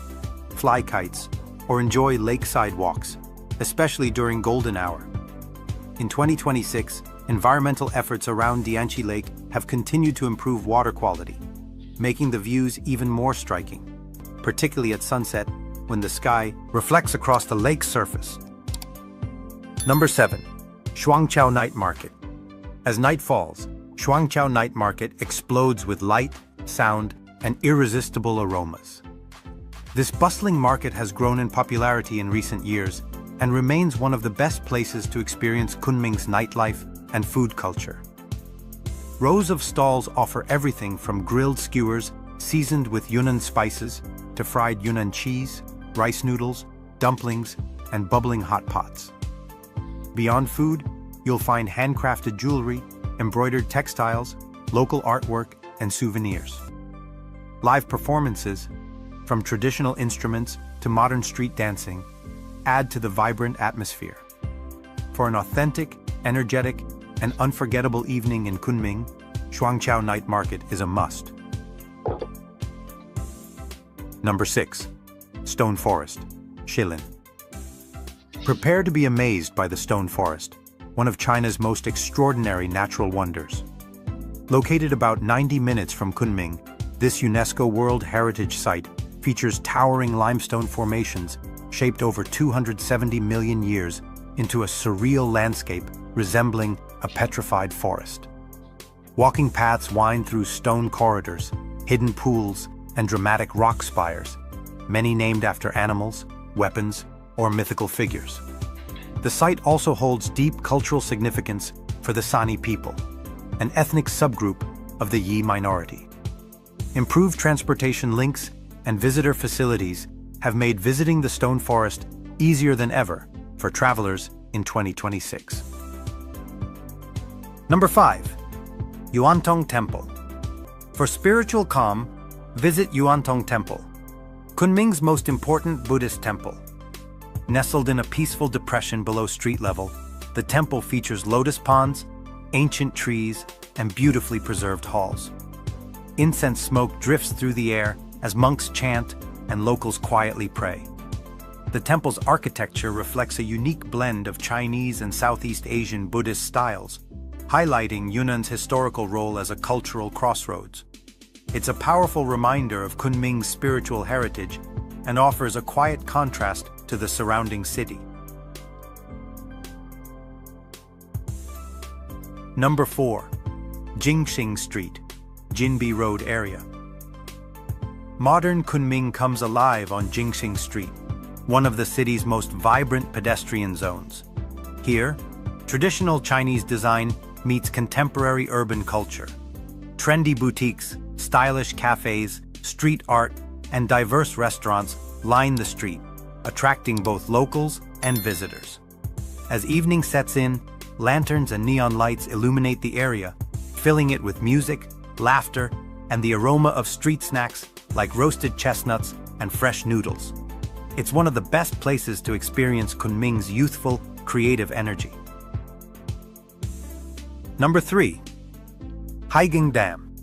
fly kites, or enjoy lakeside walks, especially during golden hour. In 2026, environmental efforts around Dianchi Lake have continued to improve water quality, making the views even more striking, particularly at sunset when the sky reflects across the lake's surface. Number 7. Shuangqiao Night Market. As night falls, Shuangqiao Night Market explodes with light, sound, and irresistible aromas. This bustling market has grown in popularity in recent years and remains one of the best places to experience Kunming's nightlife and food culture. Rows of stalls offer everything from grilled skewers seasoned with Yunnan spices to fried Yunnan cheese, rice noodles, dumplings, and bubbling hot pots. Beyond food, you'll find handcrafted jewelry, embroidered textiles, local artwork, and souvenirs. Live performances, from traditional instruments to modern street dancing, add to the vibrant atmosphere. For an authentic, energetic, and unforgettable evening in Kunming, Shuangqiao Night Market is a must. Number 6. Stone Forest, Shilin. Prepare to be amazed by the Stone Forest, one of China's most extraordinary natural wonders. Located about 90 minutes from Kunming, this UNESCO World Heritage Site features towering limestone formations shaped over 270 million years into a surreal landscape resembling a petrified forest. Walking paths wind through stone corridors, hidden pools, and dramatic rock spires, many named after animals, weapons, or mythical figures. The site also holds deep cultural significance for the Sani people, an ethnic subgroup of the Yi minority. Improved transportation links and visitor facilities have made visiting the Stone Forest easier than ever for travelers in 2026. Number 5. Yuantong Temple. For spiritual calm, visit Yuantong Temple, Kunming's most important Buddhist temple. Nestled in a peaceful depression below street level, the temple features lotus ponds, ancient trees, and beautifully preserved halls. Incense smoke drifts through the air as monks chant and locals quietly pray. The temple's architecture reflects a unique blend of Chinese and Southeast Asian Buddhist styles, highlighting Yunnan's historical role as a cultural crossroads. It's a powerful reminder of Kunming's spiritual heritage and offers a quiet contrast to the surrounding city. Number 4. Jingxing Street, Jinbi Road area. Modern Kunming comes alive on Jingxing Street, one of the city's most vibrant pedestrian zones. Here, traditional Chinese design meets contemporary urban culture. Trendy boutiques, stylish cafes, street art, and diverse restaurants line the street, attracting both locals and visitors. As evening sets in, lanterns and neon lights illuminate the area, filling it with music, laughter, and the aroma of street snacks like roasted chestnuts and fresh noodles. It's one of the best places to experience Kunming's youthful, creative energy. Number 3. Haigeng Dam.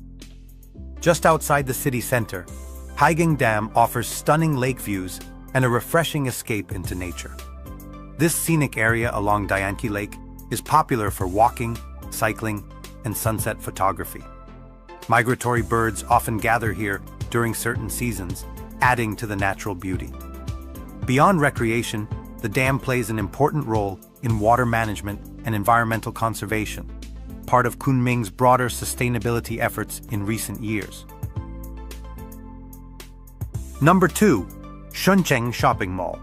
Just outside the city center, Haigeng Dam offers stunning lake views and a refreshing escape into nature. This scenic area along Dianchi Lake is popular for walking, cycling, and sunset photography. Migratory birds often gather here during certain seasons, adding to the natural beauty. Beyond recreation, the dam plays an important role in water management and environmental conservation, part of Kunming's broader sustainability efforts in recent years. Number 2. Shuncheng Shopping Mall.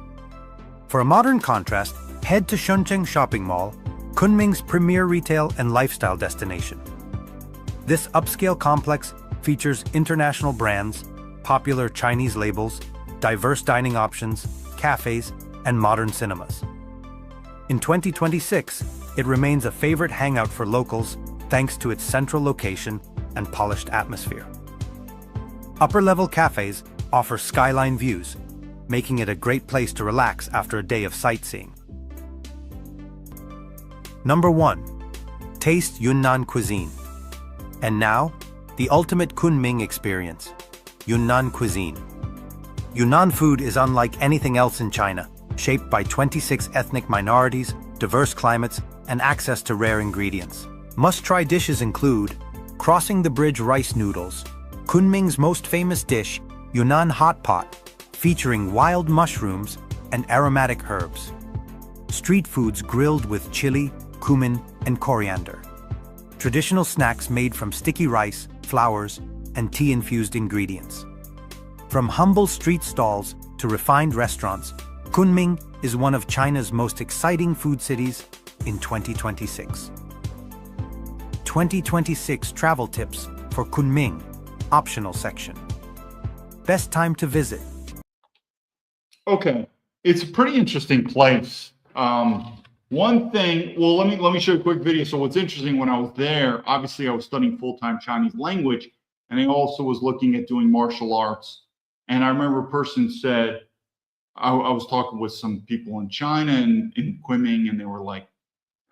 For a modern contrast, head to Shuncheng Shopping Mall, Kunming's premier retail and lifestyle destination. This upscale complex features international brands, popular Chinese labels, diverse dining options, cafes, and modern cinemas. In 2026, it remains a favorite hangout for locals thanks to its central location and polished atmosphere. Upper-level cafes offer skyline views, making it a great place to relax after a day of sightseeing. Number 1. Taste Yunnan cuisine. And now, the ultimate Kunming experience, Yunnan cuisine. Yunnan food is unlike anything else in China, shaped by 26 ethnic minorities, diverse climates, and access to rare ingredients. Must-try dishes include crossing the bridge rice noodles, Kunming's most famous dish, Yunnan hot pot, featuring wild mushrooms and aromatic herbs. Street foods grilled with chili, cumin, and coriander. Traditional snacks made from sticky rice, flowers, and tea-infused ingredients. From humble street stalls to refined restaurants, Kunming is one of China's most exciting food cities in 2026. 2026 travel tips for Kunming, optional section. Best time to visit. Okay, it's a pretty interesting place. One thing, well, let me show you a quick video. So what's interesting, when I was there, obviously I was studying full-time Chinese language, and I also was looking at doing martial arts. And I remember a person said, I was talking with some people in China and in Kunming, and they were like,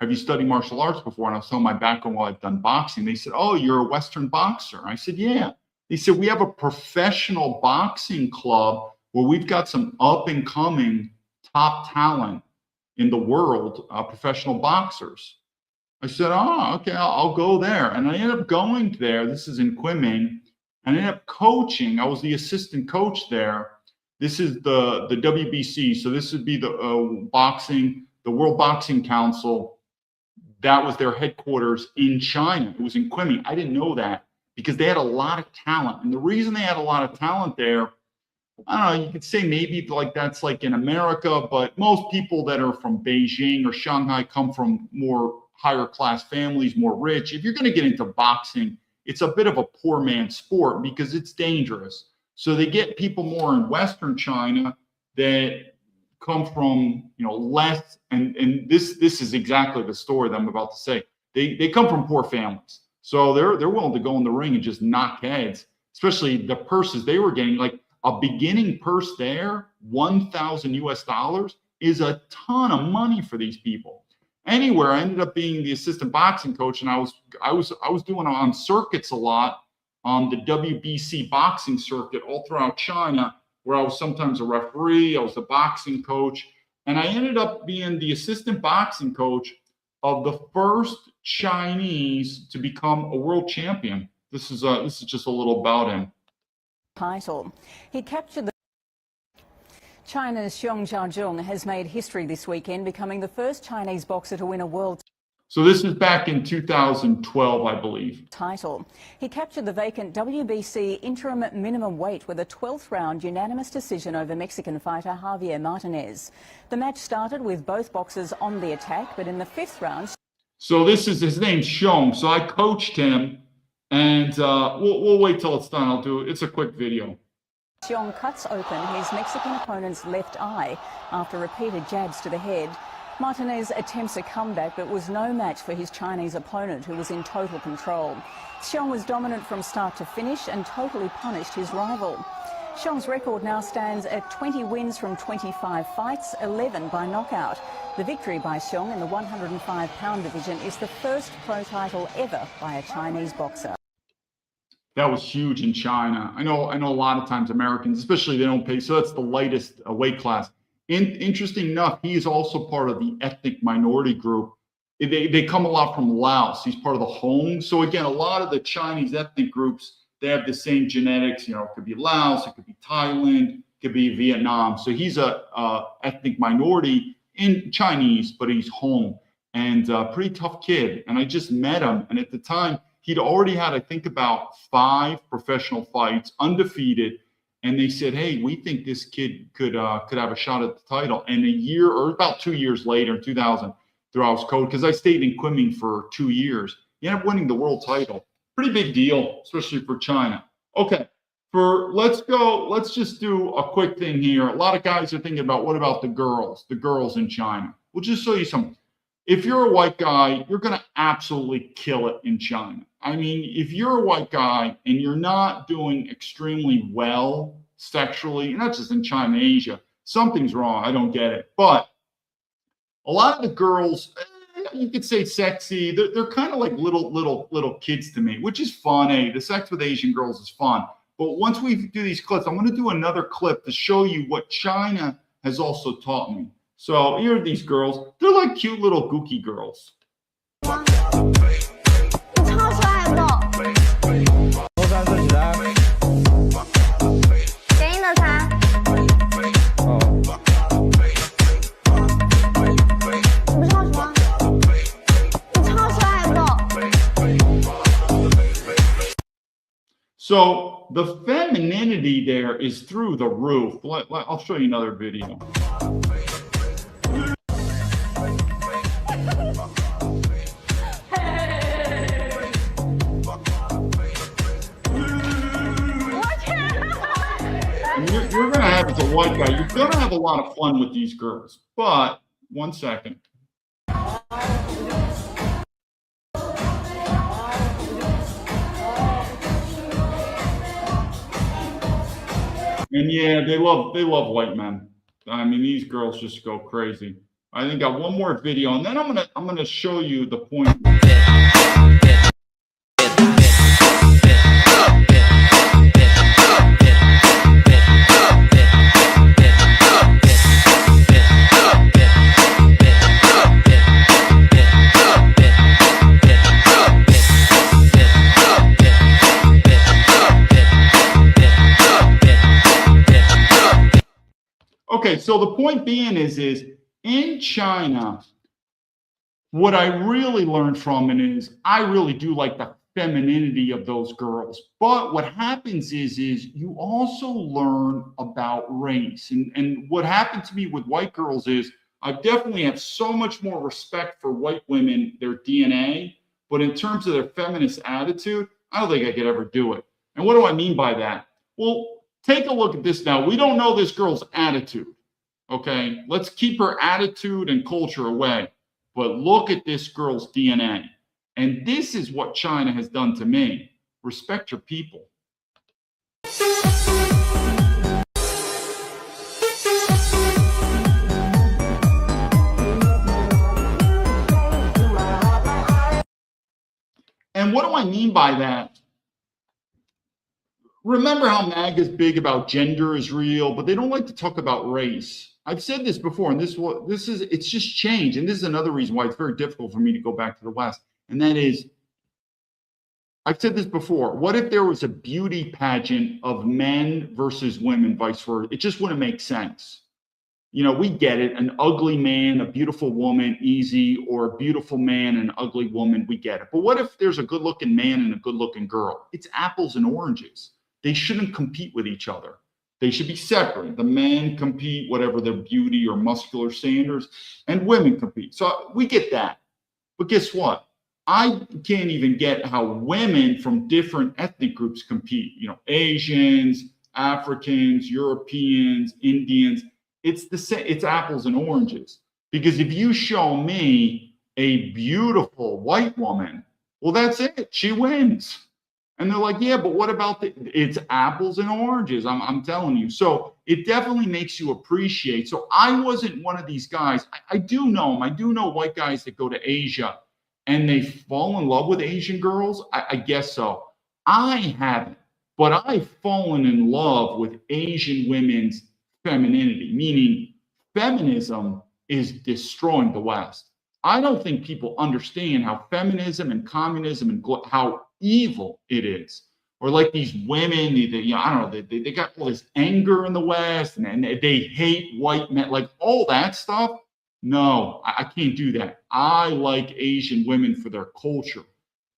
have you studied martial arts before? And I was telling my background while I've done boxing. They said, oh, you're a Western boxer. I said, yeah. They said, we have a professional boxing club where we've got some up and coming top talent in the world, professional boxers. I said, oh, okay, I'll go there. And I ended up going there. This is in Kunming. And I ended up coaching. I was the assistant coach there. This is the WBC. So this would be the World Boxing Council. That was their headquarters in China. It was in Kunming. I didn't know that because they had a lot of talent. And the reason they had a lot of talent there, I don't know, you could say maybe like that's like in America, but most people that are from Beijing or Shanghai come from more higher class families, more rich. If you're going to get into boxing, it's a bit of a poor man's sport because it's dangerous. So they get people more in Western China that come from, less, and this is exactly the story that I'm about to say. They come from poor families. So they're willing to go in the ring and just knock heads, especially the purses they were getting. Like a beginning purse there, $1,000 is a ton of money for these people. Anywhere, I ended up being the assistant boxing coach, and I was doing on circuits a lot on the WBC boxing circuit all throughout China, where I was sometimes a referee, I was the boxing coach, and I ended up being the assistant boxing coach of the first Chinese to become a world champion. This is just a little about him. Title. He captured the China's Xiong Jiajun has made history this weekend, becoming the first Chinese boxer to win a world So this is back in 2012, I believe. title. He captured the vacant WBC interim minimum weight with a 12th round unanimous decision over Mexican fighter Javier Martinez. The match started with both boxers on the attack, but in the 5th round... So this is, his name's Xiong. So I coached him, and we'll wait till it's done. It's a quick video. Xiong cuts open his Mexican opponent's left eye after repeated jabs to the head. Martinez attempts a comeback but was no match for his Chinese opponent, who was in total control. Xiong was dominant from start to finish and totally punished his rival. Xiong's record now stands at 20 wins from 25 fights, 11 by knockout. The victory by Xiong in the 105-pound division is the first pro title ever by a Chinese boxer. That was huge in China. I know a lot of times Americans, especially, they don't pay. So that's the lightest weight class. Interesting enough, he is also part of the ethnic minority group. They come a lot from Laos. He's part of the Hong. So again, a lot of the Chinese ethnic groups, they have the same genetics. It could be Laos, it could be Thailand, it could be Vietnam. So he's a ethnic minority in Chinese, but he's Hong, and pretty tough kid. And I just met him, and at the time, he'd already had, I think, about 5 professional fights, undefeated. And they said, hey, we think this kid could have a shot at the title. And a year, or about 2 years later, in 2000, through I was coach, because I stayed in Kunming for 2 years, he ended up winning the world title. Pretty big deal, especially for China. Okay, let's just do a quick thing here. A lot of guys are thinking about, what about the girls in China? We'll just show you something. If you're a white guy, you're going to absolutely kill it in China. I mean, if you're a white guy and you're not doing extremely well sexually, not just in China, Asia, something's wrong. I don't get it. But a lot of the girls, you could say sexy. They're kind of like little kids to me, which is fun. Hey, the sex with Asian girls is fun. But once we do these clips, I'm going to do another clip to show you what China has also taught me. So here are these girls. They're like cute little gooky girls. 你超帅的，高三四起来。给你的啥？哦，你不唱什么？你超帅的。 So the femininity there is through the roof. I'll show you another video. And you're going to have, as a white guy, you're going to have a lot of fun with these girls. But, one second. And yeah, they love white men. I mean, these girls just go crazy. I think I got one more video, and then I'm gonna show you the point. Okay, so the point being is in China, what I really learned from it is I really do like the femininity of those girls. But what happens is you also learn about race. And what happened to me with white girls is I definitely have so much more respect for white women, their DNA. But in terms of their feminist attitude, I don't think I could ever do it. And what do I mean by that? Well, take a look at this now. We don't know this girl's attitude, okay? Let's keep her attitude and culture away. But look at this girl's DNA. And this is what China has done to me. Respect your people. And what do I mean by that? Remember how MAGA is big about gender is real, but they don't like to talk about race. I've said this before, and it's just changed. And this is another reason why it's very difficult for me to go back to the West. And that is, I've said this before, what if there was a beauty pageant of men versus women, vice versa? It just wouldn't make sense. You know, we get it. An ugly man, a beautiful woman, easy, or a beautiful man and an ugly woman, we get it. But what if there's a good-looking man and a good-looking girl? It's apples and oranges. They shouldn't compete with each other. They should be separate. The men compete, whatever their beauty or muscular standards, and women compete. So we get that. But guess what? I can't even get how women from different ethnic groups compete. You know, Asians, Africans, Europeans, Indians. It's the same. It's apples and oranges. Because if you show me a beautiful white woman, well, that's it. She wins. And they're like, yeah, but what about it's apples and oranges. I'm telling you. So it definitely makes you appreciate. So I wasn't one of these guys. I do know them. I do know white guys that go to Asia and they fall in love with Asian girls. I guess so. I haven't, but I've fallen in love with Asian women's femininity, meaning feminism is destroying the West. I don't think people understand how feminism and communism and how evil it is. Or like these women, I don't know, they got all this anger in the West and they hate white men, like all that stuff. No, I can't do that. I like Asian women for their culture.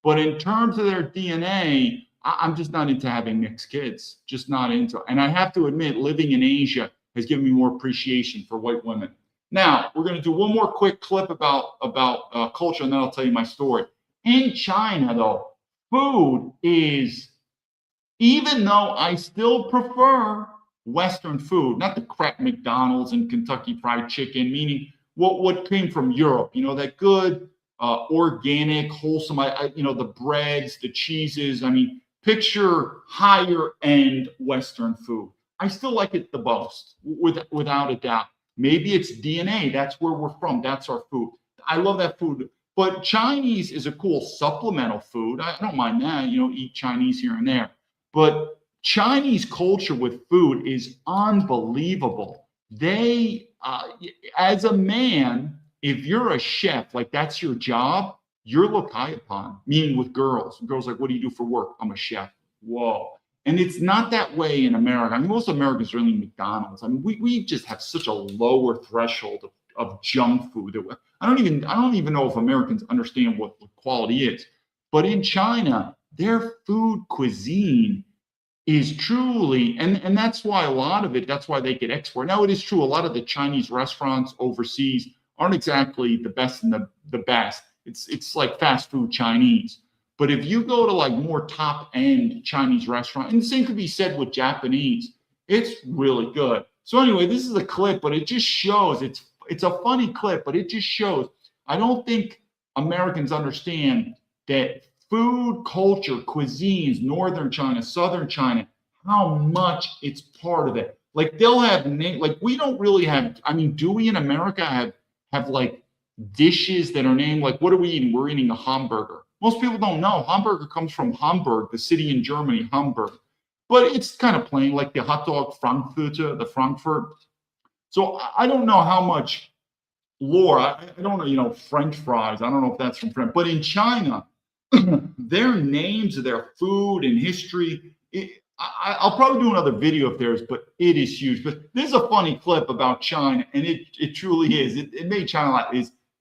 But in terms of their DNA, I'm just not into having mixed kids, just not into it. And I have to admit, living in Asia has given me more appreciation for white women. Now, we're going to do one more quick clip about culture, and then I'll tell you my story. In China, though, food is even though I still prefer Western food, not the crap McDonald's and Kentucky Fried Chicken, meaning what came from Europe, that good, organic, wholesome, the breads, the cheeses. I mean, picture higher end Western food. I still like it the most, without a doubt. Maybe it's DNA. That's where we're from. That's our food. I love that food. But Chinese is a cool supplemental food. I don't mind that, eat Chinese here and there. But Chinese culture with food is unbelievable. They, as a man, if you're a chef, like that's your job, you're looked high upon, meaning with girls. Girls like, what do you do for work? I'm a chef. Whoa. And it's not that way in America. I mean, most Americans are eating McDonald's. I mean, we just have such a lower threshold of junk food. I don't even know if Americans understand what quality is. But in China, their food cuisine is truly, and that's why a lot of it, that's why they get export. Now, it is true, a lot of the Chinese restaurants overseas aren't exactly the best and the best. It's like fast food Chinese. But if you go to like more top end Chinese restaurant, and the same could be said with Japanese, it's really good. So anyway, this is a clip, but it just shows, it's a funny clip, but it just shows, I don't think Americans understand that food culture, cuisines, northern China, southern China, how much it's part of it. Like they'll have like we don't really have, I mean, do we in America have like dishes that are named like, what are we eating? We're eating a hamburger. Most people don't know. Hamburger comes from Hamburg, the city in Germany, Hamburg. But it's kind of plain, like the hot dog Frankfurter, the Frankfurt. So I don't know how much lore. I don't know, French fries. I don't know if that's from French. But in China, their names of their food and history, I'll probably do another video of theirs, but it is huge. But this is a funny clip about China, and it truly is. It made China laugh.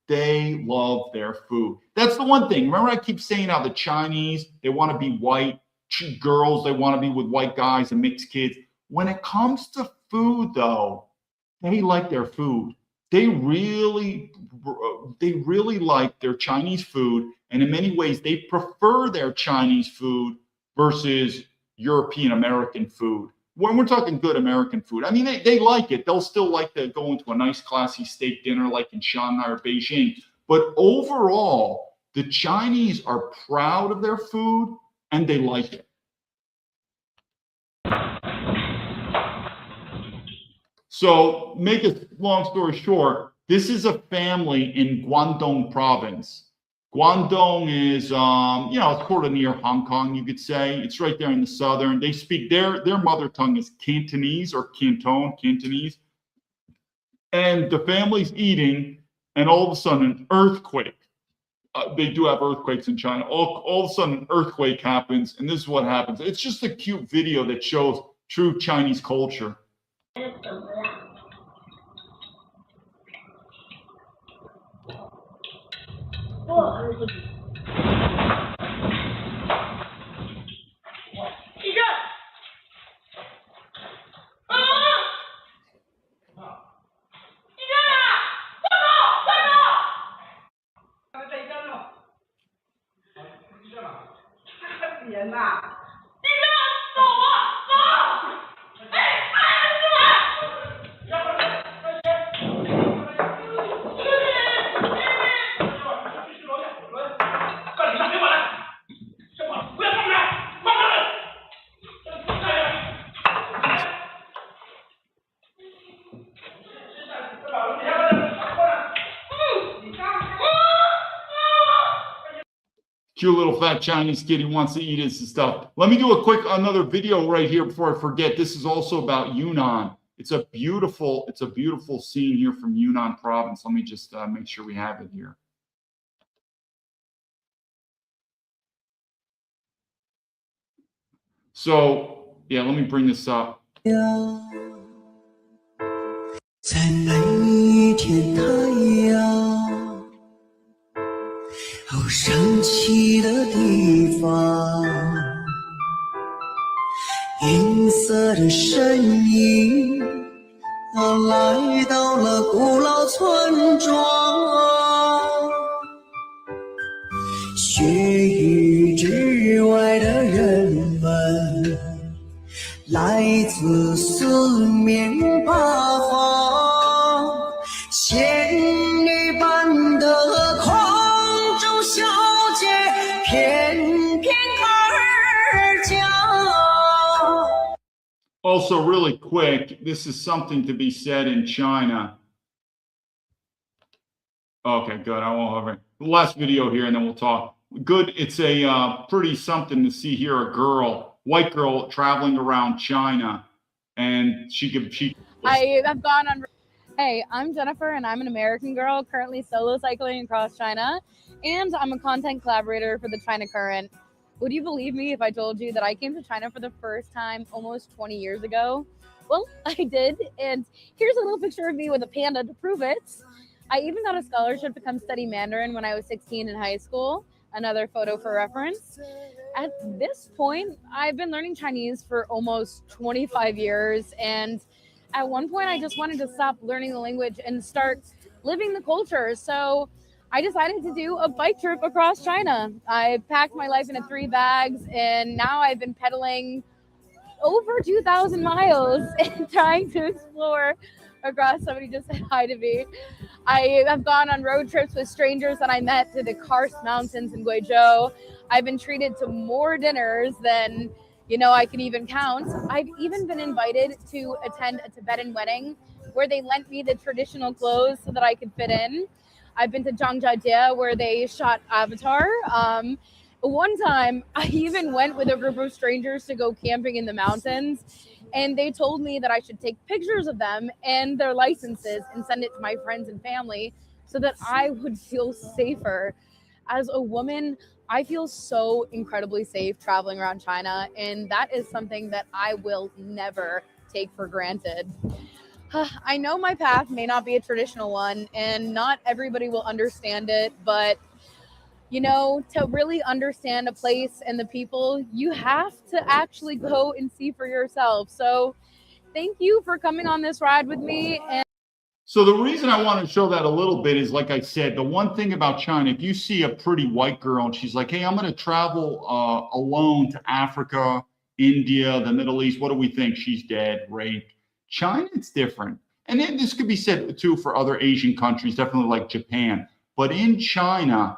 They love their food. That's the one thing. Remember, I keep saying how the Chinese, they want to be white girls, they want to be with white guys and mixed kids. When it comes to food, though, they like their food. They really like their Chinese food, and in many ways, they prefer their Chinese food versus European American food. When we're talking good American food, I mean, they like it. They'll still like to go into a nice, classy steak dinner like in Shanghai or Beijing. But overall, the Chinese are proud of their food and they like it. So, make a long story short, this is a family in Guangdong province. Guangdong is, it's sort of near Hong Kong, you could say. It's right there in the southern. They speak, their mother tongue is Cantonese or Cantonese. And the family's eating, and all of a sudden an earthquake. They do have earthquakes in China. All of a sudden an earthquake happens, and this is what happens. It's just a cute video that shows true Chinese culture. Cute little fat Chinese kid who wants to eat his stuff. Let me do another video right here before I forget. This is also about Yunnan. It's a beautiful scene here from Yunnan province. Let me just make sure we have it here. So, yeah, let me bring this up. 在那一天太阳升起的地方，银色的身影来到了古老村庄，雪域之外的人们仙女般的空中小姐，翩翩而降。 Also, really quick, this is something to be said in China. Okay, good. I won't have it. The last video here, and then we'll talk. Good. It's a pretty something to see here. A girl, white girl, traveling around China, and she. I have gone on. Hey, I'm Jennifer, and I'm an American girl currently solo cycling across China, and I'm a content collaborator for the China Current. Would you believe me if I told you that I came to China for the first time almost 20 years ago? Well, I did, and here's a little picture of me with a panda to prove it. I even got a scholarship to come study Mandarin when I was 16 in high school. Another photo for reference. At this point, I've been learning Chinese for almost 25 years, and at one point I just wanted to stop learning the language and start living the culture. So I decided to do a bike trip across China. I packed my life into 3 bags, and now I've been pedaling over 2,000 miles and trying to explore across. Somebody just said hi to me. I have gone on road trips with strangers that I met to the Karst Mountains in Guizhou. I've been treated to more dinners than, I can even count. I've even been invited to attend a Tibetan wedding where they lent me the traditional clothes so that I could fit in. I've been to Zhangjiajie where they shot Avatar. One time, I even went with a group of strangers to go camping in the mountains, and they told me that I should take pictures of them and their licenses and send it to my friends and family so that I would feel safer. As a woman, I feel so incredibly safe traveling around China, and that is something that I will never take for granted. I know my path may not be a traditional one, and not everybody will understand it, but to really understand a place and the people, you have to actually go and see for yourself. So thank you for coming on this ride with me. And So the reason I want to show that a little bit is, like I said, the one thing about China, if you see a pretty white girl and she's like, hey, I'm going to travel alone to Africa, India, the Middle East, what do we think? She's dead, raped. China, it's different. And then this could be said too for other Asian countries, definitely like Japan. But in China,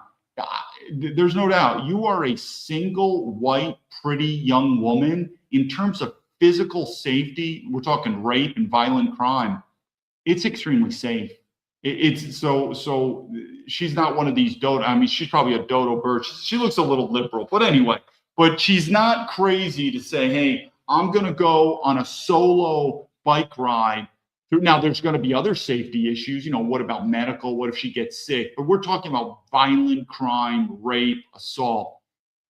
there's no doubt you are a single white, pretty young woman. In terms of physical safety, we're talking rape and violent crime. It's extremely safe. It's so she's not one of these dodo. I mean, she's probably a dodo bird. She looks a little liberal, but anyway, but she's not crazy to say, hey, I'm going to go on a solo bike ride. Now, there's going to be other safety issues. What about medical? What if she gets sick? But we're talking about violent crime, rape, assault.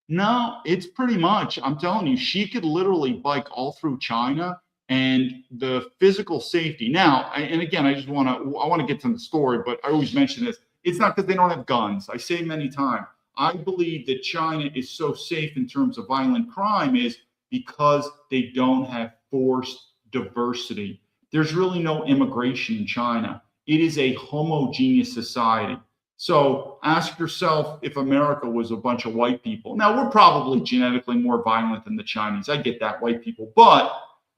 No, it's pretty much, I'm telling you, she could literally bike all through China. And the physical safety. Now, and again, I want to get to the story, but I always mention this. It's not because they don't have guns. I say many times, I believe that China is so safe in terms of violent crime is because they don't have forced diversity. There's really no immigration in China. It is a homogeneous society. So ask yourself if America was a bunch of white people. Now, we're probably genetically more violent than the Chinese. I get that, white people, but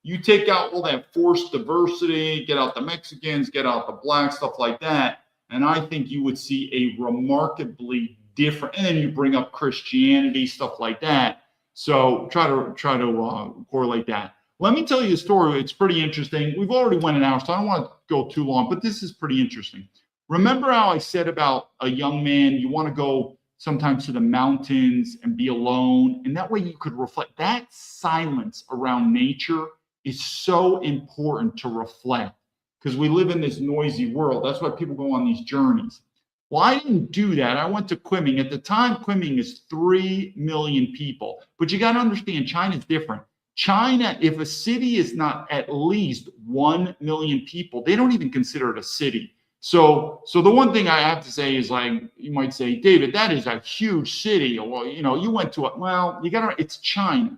you take out all that forced diversity, get out the Mexicans, get out the blacks, stuff like that, and I think you would see a remarkably different. And then you bring up Christianity, stuff like that. So try to correlate that. Let me tell you a story. It's pretty interesting. We've already went an hour, so I don't want to go too long, but this is pretty interesting. Remember how I said about a young man? You want to go sometimes to the mountains and be alone, and that way you could reflect. That silence around nature is so important to reflect because we live in this noisy world. That's why people go on these journeys. Well, I didn't do that. I went to Kunming. At the time, Kunming is 3 million people. But you got to understand, China's different. China, if a city is not at least 1 million people, they don't even consider it a city. So the one thing I have to say is, like, you might say, David, that is a huge city. Well, you went to it. Well, it's China.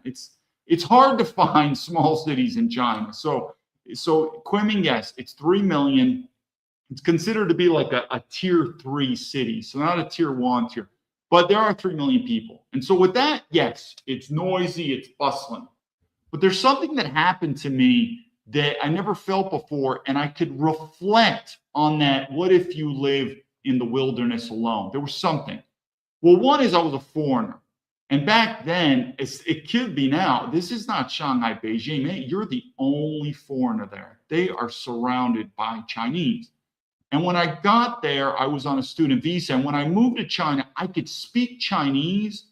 It's hard to find small cities in China. So Kunming, yes, it's 3 million. It's considered to be like a tier 3 city. So not a tier 1 tier, but there are 3 million people. And so with that, yes, it's noisy, it's bustling. But there's something that happened to me that I never felt before. And I could reflect on that. What if you live in the wilderness alone? There was something. Well, one is I was a foreigner. And back then, it could be now, this is not Shanghai, Beijing. Hey, you're the only foreigner there. They are surrounded by Chinese. And when I got there, I was on a student visa. And when I moved to China, I could speak Chinese.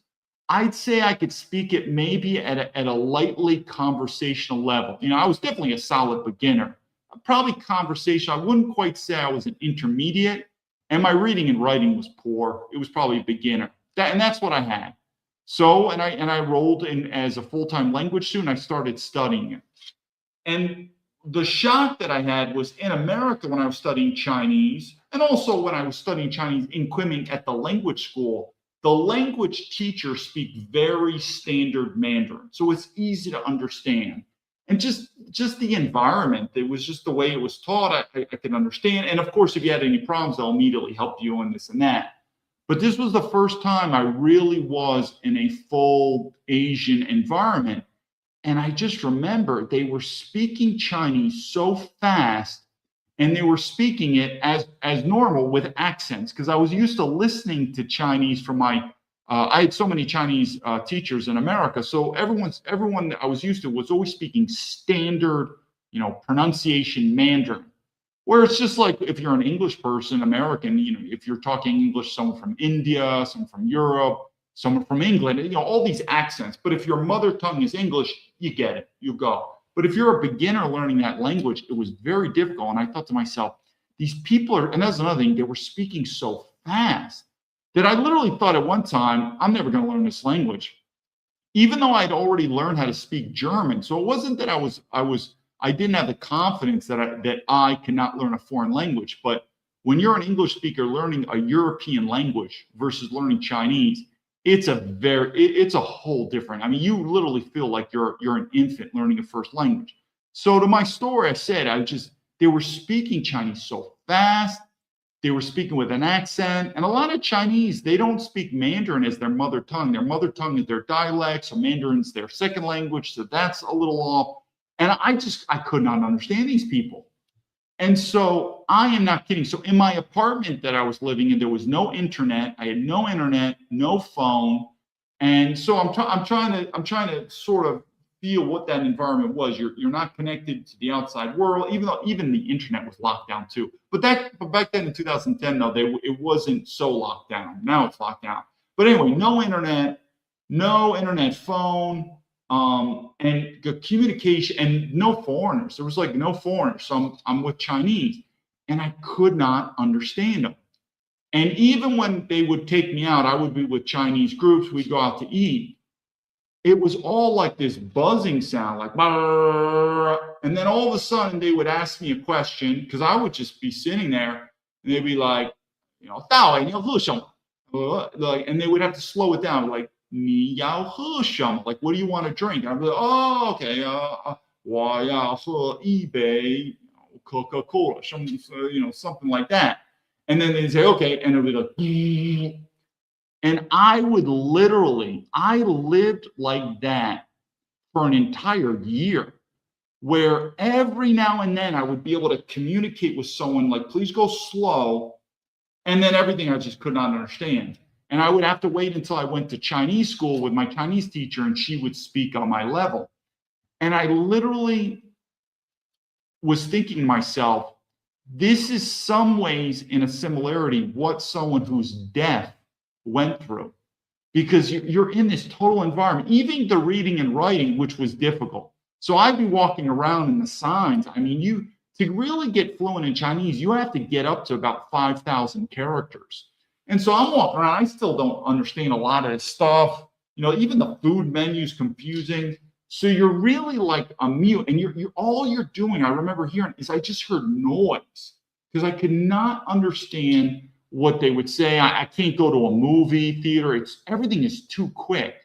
I'd say I could speak it maybe at a lightly conversational level. You know, I was definitely a solid beginner. Probably conversation. I wouldn't quite say I was an intermediate. And my reading and writing was poor. It was probably a beginner. And that's what I had. So, and I enrolled in as a full-time language student. I started studying it. And the shock that I had was in America when I was studying Chinese, and also when I was studying Chinese in Kunming at the language school, the language teachers speak very standard Mandarin. So it's easy to understand. And just the environment, it was just the way it was taught, I could understand. And of course, if you had any problems, they'll immediately help you in this and that. But this was the first time I really was in a full Asian environment. And I just remember they were speaking Chinese so fast, and they were speaking it as normal with accents, because I was used to listening to Chinese from my, I had so many Chinese teachers in America. So everyone that I was used to was always speaking standard, you know, pronunciation Mandarin. Where it's just like if you're an English person, American, you know, if you're talking English, someone from India, someone from Europe, someone from England, you know, all these accents. But if your mother tongue is English, you get it, you go. But if you're a beginner learning that language, it was very difficult. And I thought to myself, these people are, and that's another thing, they were speaking so fast that I literally thought at one time, I'm never going to learn this language. Even though I'd already learned how to speak German. So it wasn't that I didn't have the confidence that I cannot learn a foreign language. But when you're an English speaker learning a European language versus learning Chinese, it's a whole different. I mean, you literally feel like you're an infant learning a first language. So to my story, I said they were speaking Chinese so fast. They were speaking with an accent. And a lot of Chinese, they don't speak Mandarin as their mother tongue. Their mother tongue is their dialect. So Mandarin's their second language. So that's a little off. And I could not understand these people. And so I am not kidding. So in my apartment that I was living in, there was no internet. I had no internet, no phone. And so I'm trying to sort of feel what that environment was. You're not connected to the outside world, even the internet was locked down too. But back then in 2010, though, it wasn't so locked down. Now it's locked down. But anyway, no internet phone. And the communication, and no foreigners. There was like no foreigners. So I'm with Chinese, and I could not understand them. And even when they would take me out, I would be with Chinese groups. We'd go out to eat. It was all like this buzzing sound, like, and then all of a sudden they would ask me a question, because I would just be sitting there, and they'd be like, you know, like, and they would have to slow it down, like, like, what do you want to drink? I'd be like, oh, okay, 我要喝一杯 Coca-Cola, something like that. And then they'd say, okay, and it would be like, and I lived like that for an entire year, where every now and then I would be able to communicate with someone like, please go slow. And then everything I just could not understand. And I would have to wait until I went to Chinese school with my Chinese teacher, and she would speak on my level. And I literally was thinking to myself, this is some ways in a similarity what someone who's deaf went through, because you're in this total environment, even the reading and writing, which was difficult. So I'd be walking around in the signs. I mean, to really get fluent in Chinese, you have to get up to about 5,000 characters. And so I'm walking around, I still don't understand a lot of this stuff. You know, even the food menu's confusing. So you're really like a mute, and all you're doing, I remember hearing, is I just heard noise, because I could not understand what they would say. I can't go to a movie theater. Everything is too quick.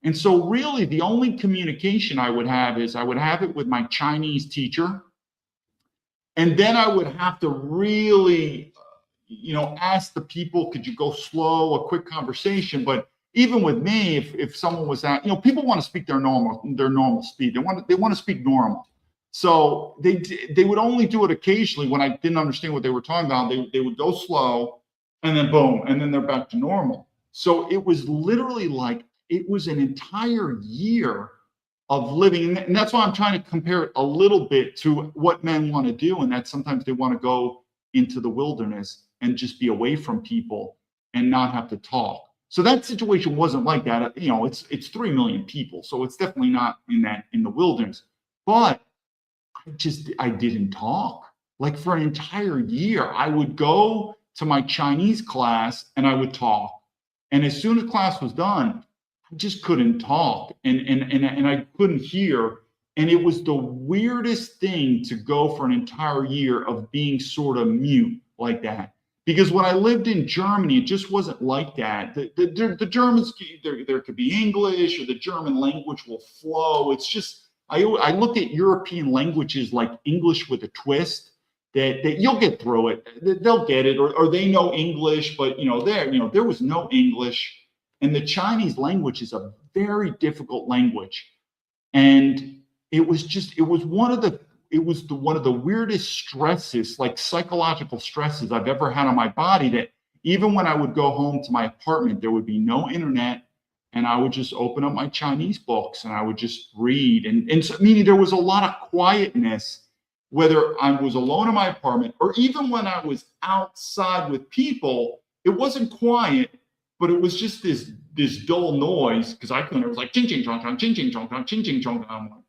And so really the only communication I would have is I would have it with my Chinese teacher. And then I would have to really, ask the people, could you go slow, a quick conversation. But even with me, if someone was at, people want to speak their normal speed. They want to speak normal. So they would only do it occasionally when I didn't understand what they were talking about. They would go slow, and then boom, and then they're back to normal. So it was literally like it was an entire year of living, and that's why I'm trying to compare it a little bit to what men want to do, and that sometimes they want to go into the wilderness and just be away from people and not have to talk. So that situation wasn't like that. You know, it's 3 million people, so it's definitely not in the wilderness. But I didn't talk. Like for an entire year, I would go to my Chinese class and I would talk. And as soon as class was done, I just couldn't talk and I couldn't hear. And it was the weirdest thing to go for an entire year of being sort of mute like that. Because when I lived in Germany, it just wasn't like that. The Germans, there could be English, or the German language will flow. It's just, I look at European languages like English with a twist, that you'll get through it. They'll get it, or they know English, but there was no English. And the Chinese language is a very difficult language. And it was one of the weirdest stresses, like psychological stresses I've ever had on my body, that even when I would go home to my apartment, there would be no internet, and I would just open up my Chinese books and I would just read. And so, meaning there was a lot of quietness, whether I was alone in my apartment or even when I was outside with people. It wasn't quiet, but it was just this dull noise, because I couldn't. It was like ching ching chong chong, ching ching chong chong, ching ching chong. I'm like,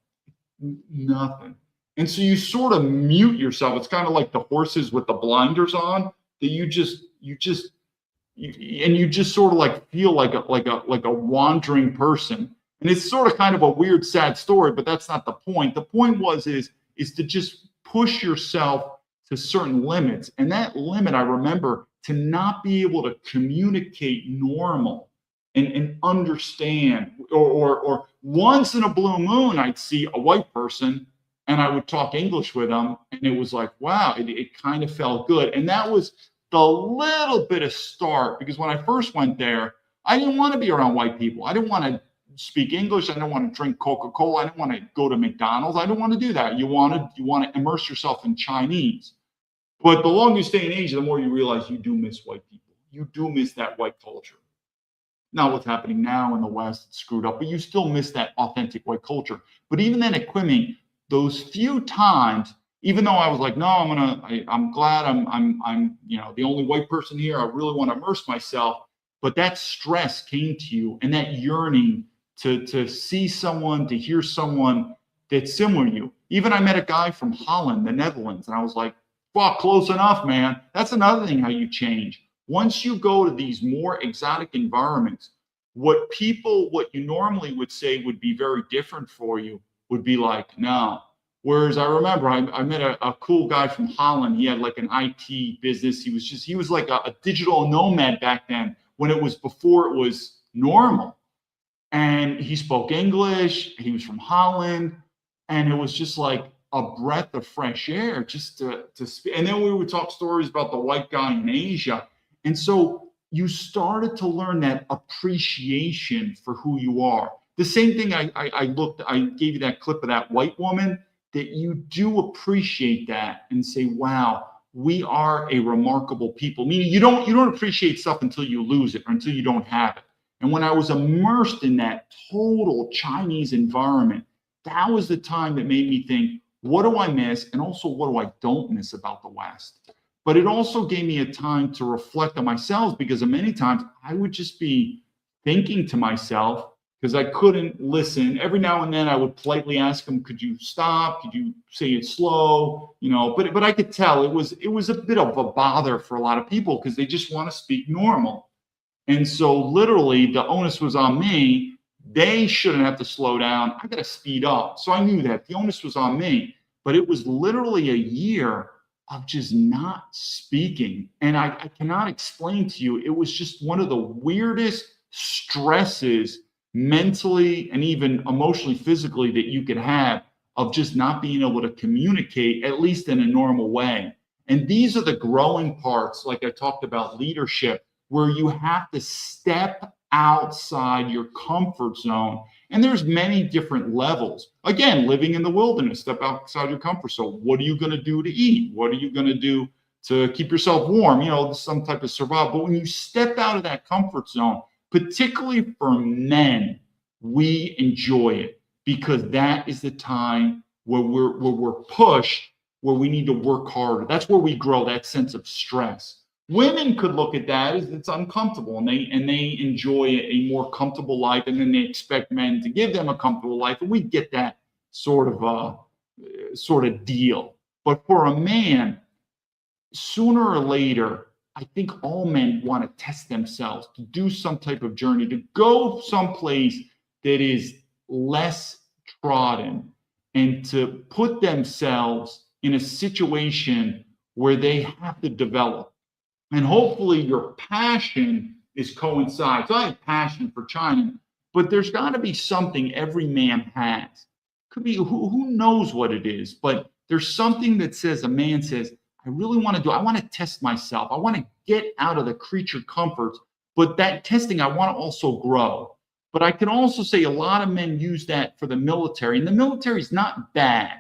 nothing. And so you sort of mute yourself. It's kind of like the horses with the blinders on, that you just sort of like feel like a wandering person. And it's sort of kind of a weird, sad story, but that's not the point. The point is to just push yourself to certain limits. And that limit, I remember, to not be able to communicate normal and understand, or once in a blue moon, I'd see a white person and I would talk English with them, and it was like, wow, it kind of felt good. And that was the little bit of start, because when I first went there, I didn't want to be around white people. I didn't want to speak English. I didn't want to drink Coca-Cola. I didn't want to go to McDonald's. I didn't want to do that. You want to immerse yourself in Chinese. But the longer you stay in Asia, the more you realize you do miss white people. You do miss that white culture. Not what's happening now in the West, it's screwed up, but you still miss that authentic white culture. But even then at Kunming, those few times, even though I was like, no, I'm glad I'm the only white person here. I really want to immerse myself. But that stress came to you, and that yearning to see someone, to hear someone that's similar to you. Even I met a guy from Holland, the Netherlands, and I was like, well, close enough, man. That's another thing, how you change. Once you go to these more exotic environments, what you normally would say would be very different for you would be like, no. Whereas I remember I met a cool guy from Holland. He had like an IT business. He was like a digital nomad back then, when it was before it was normal. And he spoke English. He was from Holland. And it was just like a breath of fresh air just to speak. And then we would talk stories about the white guy in Asia. And so you started to learn that appreciation for who you are. The same thing I gave you that clip of that white woman, that you do appreciate that and say, wow, we are a remarkable people. Meaning you don't appreciate stuff until you lose it or until you don't have it. And when I was immersed in that total Chinese environment, that was the time that made me think, what do I miss? And also, what do I don't miss about the West? But it also gave me a time to reflect on myself, because many times I would just be thinking to myself, because I couldn't listen. Every now and then I would politely ask them, could you stop? Could you say it slow? But I could tell it was a bit of a bother for a lot of people, because they just want to speak normal. And so literally the onus was on me. They shouldn't have to slow down. I got to speed up. So I knew that the onus was on me. But it was literally a year of just not speaking. And I cannot explain to you, it was just one of the weirdest stresses, mentally and even emotionally, physically, that you could have, of just not being able to communicate, at least in a normal way. And these are the growing parts, like I talked about leadership, where you have to step outside your comfort zone. And there's many different levels. Again, living in the wilderness, step outside your comfort zone. What are you going to do to eat? What are you going to do to keep yourself warm? You know, some type of survival. But when you step out of that comfort zone, particularly for men, we enjoy it because that is the time where we're pushed, where we need to work harder. That's where we grow that sense of stress. Women could look at that as it's uncomfortable, and they enjoy a more comfortable life, and then they expect men to give them a comfortable life, and we get that sort of deal. But for a man, sooner or later, I think all men want to test themselves, to do some type of journey, to go someplace that is less trodden, and to put themselves in a situation where they have to develop. And hopefully your passion is coincides. So I have passion for China, but there's got to be something every man has. Could be who knows what it is, but there's something that says a man says, I really want to do, I want to test myself. I want to get out of the creature comforts, but that testing, I want to also grow. But I can also say a lot of men use that for the military, and the military is not bad.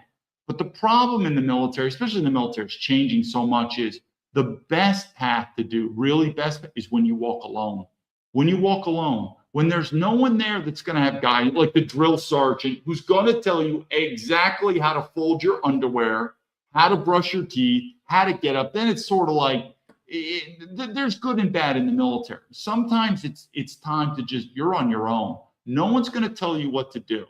But the problem in the military, especially in the military, is changing so much is the best path to do, really best, is when you walk alone. When you walk alone, when there's no one there that's going to have guys like the drill sergeant who's going to tell you exactly how to fold your underwear, how to brush your teeth, how to get up, then it's sort of like there's good and bad in the military. Sometimes it's time to just, you're on your own. No one's going to tell you what to do.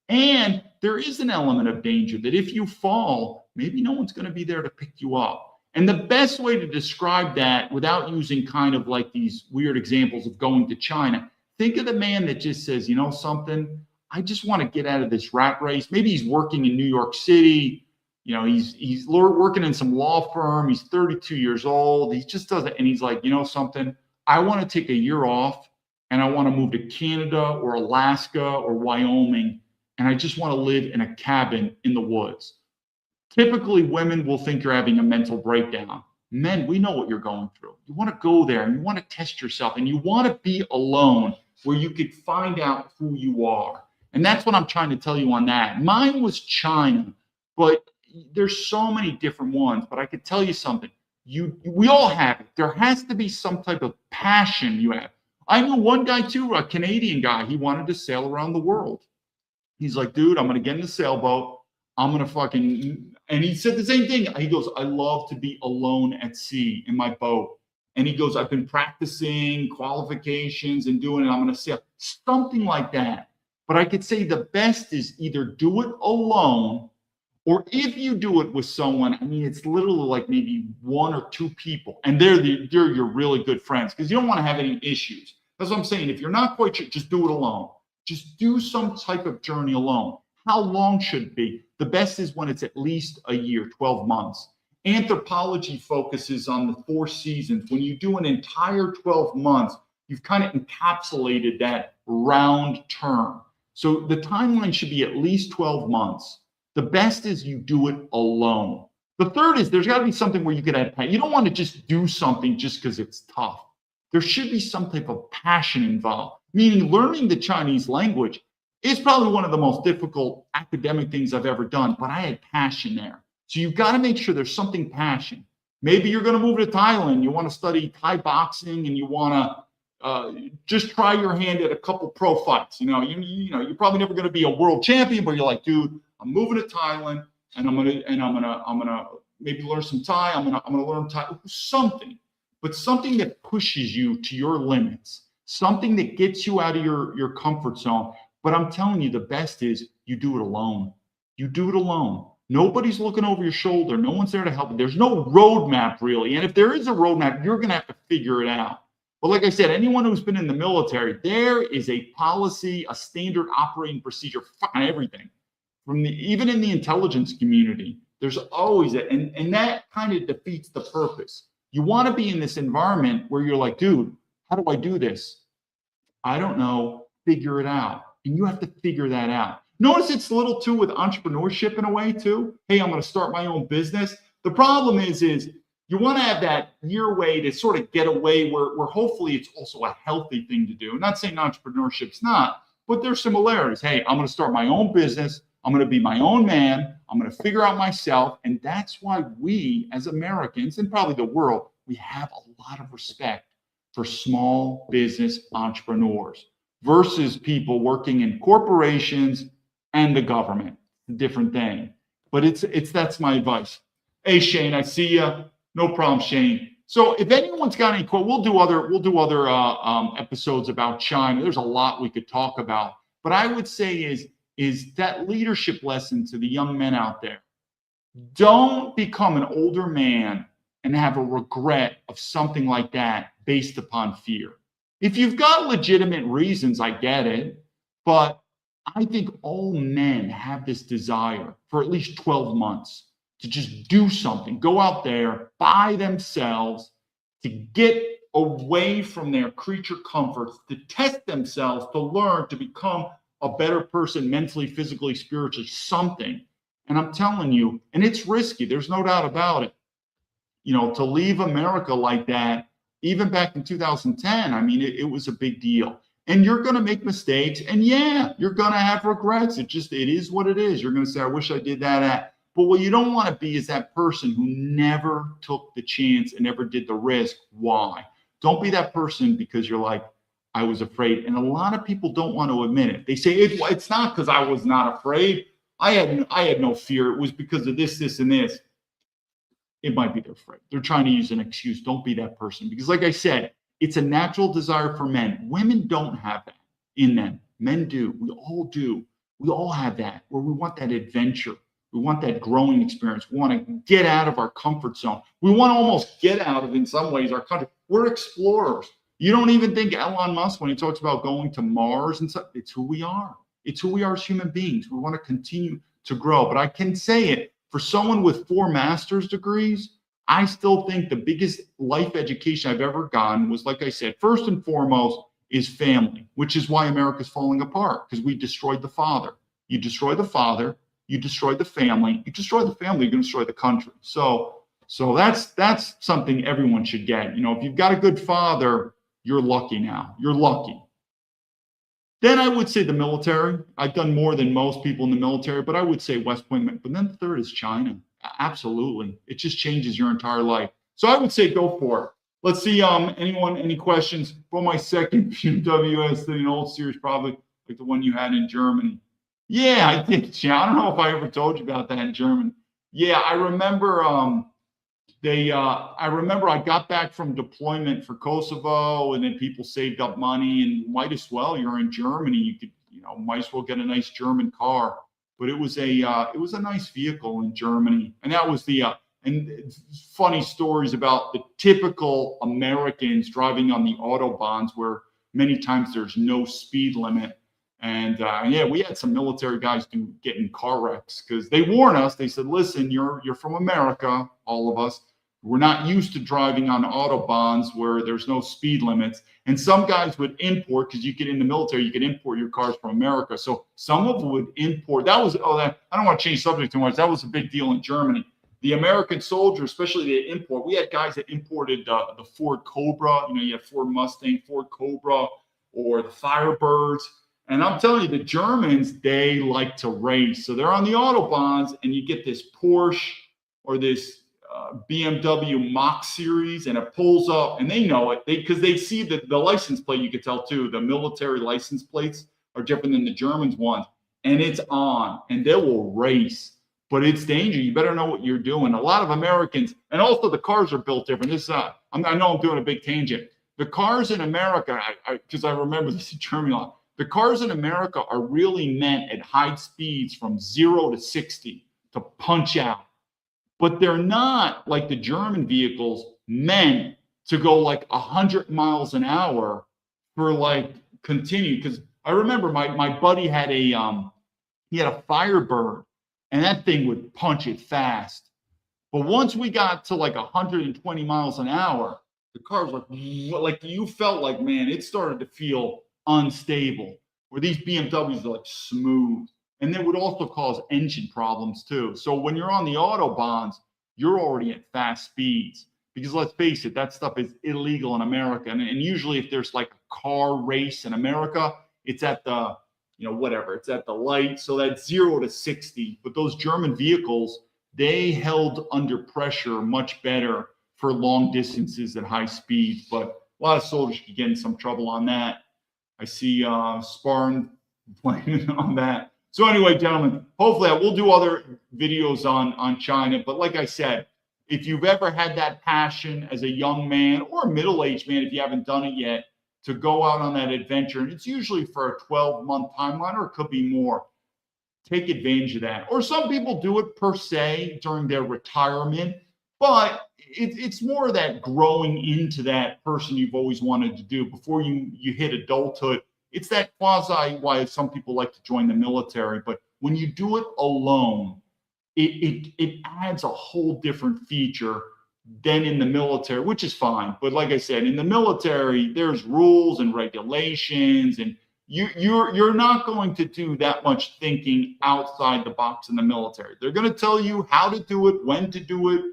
And there is an element of danger that if you fall, maybe no one's going to be there to pick you up. And the best way to describe that without using kind of like these weird examples of going to China, think of the man that just says, you know something, I just want to get out of this rat race. Maybe he's working in New York City. You know, he's working in some law firm. He's 32 years old. He just doesn't, and he's like, you know something, I want to take a year off and I want to move to Canada or Alaska or Wyoming. And I just want to live in a cabin in the woods. Typically, women will think you're having a mental breakdown. Men, we know what you're going through. You want to go there and you want to test yourself and you want to be alone where you could find out who you are. And that's what I'm trying to tell you on that. Mine was China, but there's so many different ones. But I could tell you something. We all have it. There has to be some type of passion you have. I knew one guy too, a Canadian guy. He wanted to sail around the world. He's like, dude, I'm going to get in the sailboat. I'm going to fucking, and he said the same thing. He goes, I love to be alone at sea in my boat. And he goes, I've been practicing qualifications and doing it. I'm going to sail, something like that. But I could say the best is either do it alone, or if you do it with someone, I mean, it's literally like maybe one or two people, and they're your really good friends because you don't want to have any issues. That's what I'm saying. If you're not quite sure, just do it alone. Just do some type of journey alone. How long should it be? The best is when it's at least a year, 12 months. Anthropology focuses on the 4 seasons. When you do an entire 12 months, you've kind of encapsulated that round term. So the timeline should be at least 12 months. The best is you do it alone. The third is there's got to be something where you can add passion. You don't want to just do something just because it's tough. There should be some type of passion involved, meaning learning the Chinese language is probably one of the most difficult academic things I've ever done, but I had passion there. So you've got to make sure there's something passion. Maybe you're going to move to Thailand. You want to study Thai boxing and you want to just try your hand at a couple pro fights. You're probably never going to be a world champion, but you're like, dude, I'm moving to Thailand and I'm gonna maybe learn some Thai. I'm gonna learn Thai, something, but something that pushes you to your limits, something that gets you out of your comfort zone. But I'm telling you, the best is you do it alone. You do it alone. Nobody's looking over your shoulder. No one's there to help you. There's no roadmap really. And if there is a roadmap, you're going to have to figure it out. But like I said, anyone who's been in the military, there is a policy, a standard operating procedure, fucking everything. Even in the intelligence community, there's always it. And that kind of defeats the purpose. You want to be in this environment where you're like, dude, how do I do this? I don't know. Figure it out. And you have to figure that out. Notice it's a little too with entrepreneurship in a way too. Hey, I'm going to start my own business. The problem is you want to have that your way to sort of get away where hopefully it's also a healthy thing to do. I'm not saying entrepreneurship's not, but there's similarities. Hey, I'm going to start my own business. I'm going to be my own man. I'm going to figure out myself. And that's why we as Americans and probably the world, we have a lot of respect for small business entrepreneurs versus people working in corporations and the government. A different thing. But that's my advice. Hey, Shane, I see you. No problem, Shane. So if anyone's got any quote, we'll do other episodes about China. There's a lot we could talk about. But I would say is that leadership lesson to the young men out there. Don't become an older man and have a regret of something like that based upon fear. If you've got legitimate reasons, I get it. But I think all men have this desire for at least 12 months to just do something, go out there by themselves, to get away from their creature comforts, to test themselves, to learn, to become a better person mentally, physically, spiritually, something. And I'm telling you, and it's risky, there's no doubt about it. You know, to leave America like that, even back in 2010, I mean, it was a big deal. And you're going to make mistakes. And yeah, you're going to have regrets. It is what it is. You're going to say, I wish I did that. But what you don't want to be is that person who never took the chance and never did the risk. Why? Don't be that person because you're like, I was afraid. And a lot of people don't want to admit it. They say, it's not because I was not afraid. I had no fear. It was because of this, this, and this. It might be they're afraid. They're trying to use an excuse. Don't be that person. Because like I said, it's a natural desire for men. Women don't have that in them. Men do. We all do. We all have that where we want that adventure. We want that growing experience. We want to get out of our comfort zone. We want to almost get out of, in some ways, our country. We're explorers. You don't even think Elon Musk, when he talks about going to Mars and stuff, it's who we are. It's who we are as human beings. We want to continue to grow. But I can say it, for someone with 4 master's degrees, I still think the biggest life education I've ever gotten was, like I said, first and foremost is family, which is why America's falling apart, because we destroyed the father. You destroy the father, you destroy the family. You destroy the family, you're going to destroy the country. So that's something everyone should get. You know, if you've got a good father, you're lucky now. You're lucky. Then I would say the military. I've done more than most people in the military, but I would say West Point. But then the third is China. Absolutely. It just changes your entire life. So I would say go for it. Let's see, anyone, any questions? For my second WS, an old series, probably like the one you had in Germany. Yeah, I did. I don't know if I ever told you about that in Germany. Yeah, I remember I remember I got back from deployment for Kosovo, and then people saved up money, and might as well, you're in Germany, you could, might as well get a nice German car. But it was a nice vehicle in Germany, and that was and funny stories about the typical Americans driving on the autobahns, where many times there's no speed limit. And yeah, we had some military guys get in car wrecks because they warn us. They said, "Listen, you're from America, all of us. We're not used to driving on autobahns where there's no speed limits." And some guys would import, because you get in the military, you could import your cars from America. So some of them would import. I don't want to change subject too much. That was a big deal in Germany. The American soldiers, especially the import, we had guys that imported the Ford Cobra. You had Ford Mustang, Ford Cobra, or the Firebirds. And I'm telling you, the Germans, they like to race. So they're on the autobahns, and you get this Porsche or this BMW Mach series, and it pulls up, and they know it because they see the license plate. You could tell too, the military license plates are different than the Germans ones, and it's on, and they will race. But it's dangerous. You better know what you're doing. A lot of Americans, and also the cars are built different. I know I'm doing a big tangent. The cars in America, because I remember this in Germany a lot. The cars in America are really meant at high speeds from 0 to 60 to punch out. But they're not like the German vehicles meant to go like 100 miles an hour for like continue. Because I remember my buddy had he had a Firebird, and that thing would punch it fast. But once we got to like 120 miles an hour, the car was like you felt like, man, it started to feel unstable, where these BMWs are like smooth. And they would also cause engine problems too. So when you're on the autobahns, you're already at fast speeds. Because let's face it, that stuff is illegal in America. And usually if there's like a car race in America, it's at the, whatever, it's at the light. So that's 0 to 60. But those German vehicles, they held under pressure much better for long distances at high speeds. But a lot of soldiers could get in some trouble on that. I see Spartan blaming on that. So anyway, gentlemen, hopefully we'll do other videos on China. But like I said, if you've ever had that passion as a young man or a middle-aged man, if you haven't done it yet, to go out on that adventure, and it's usually for a 12-month timeline, or it could be more, take advantage of that. Or some people do it per se during their retirement, but it's more of that growing into that person you've always wanted to do before you hit adulthood. It's that quasi why some people like to join the military. But when you do it alone, it adds a whole different feature than in the military, which is fine. But like I said, in the military, there's rules and regulations, and you're not going to do that much thinking outside the box in the military. They're going to tell you how to do it, when to do it,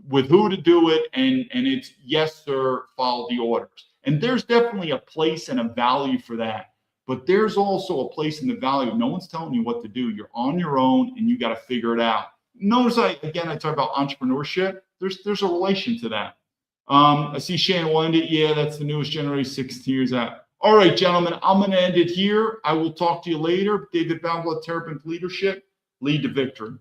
with who to do it, and it's yes, sir, follow the orders. And there's definitely a place and a value for that. But there's also a place in the value. No one's telling you what to do. You're on your own, and you got to figure it out. Notice I talk about entrepreneurship. There's a relation to that. I see Shane will end it. Yeah, that's the newest generation, 16 years out. All right, gentlemen, I'm going to end it here. I will talk to you later. David Baumblatt, Terrapin Leadership, lead to victory.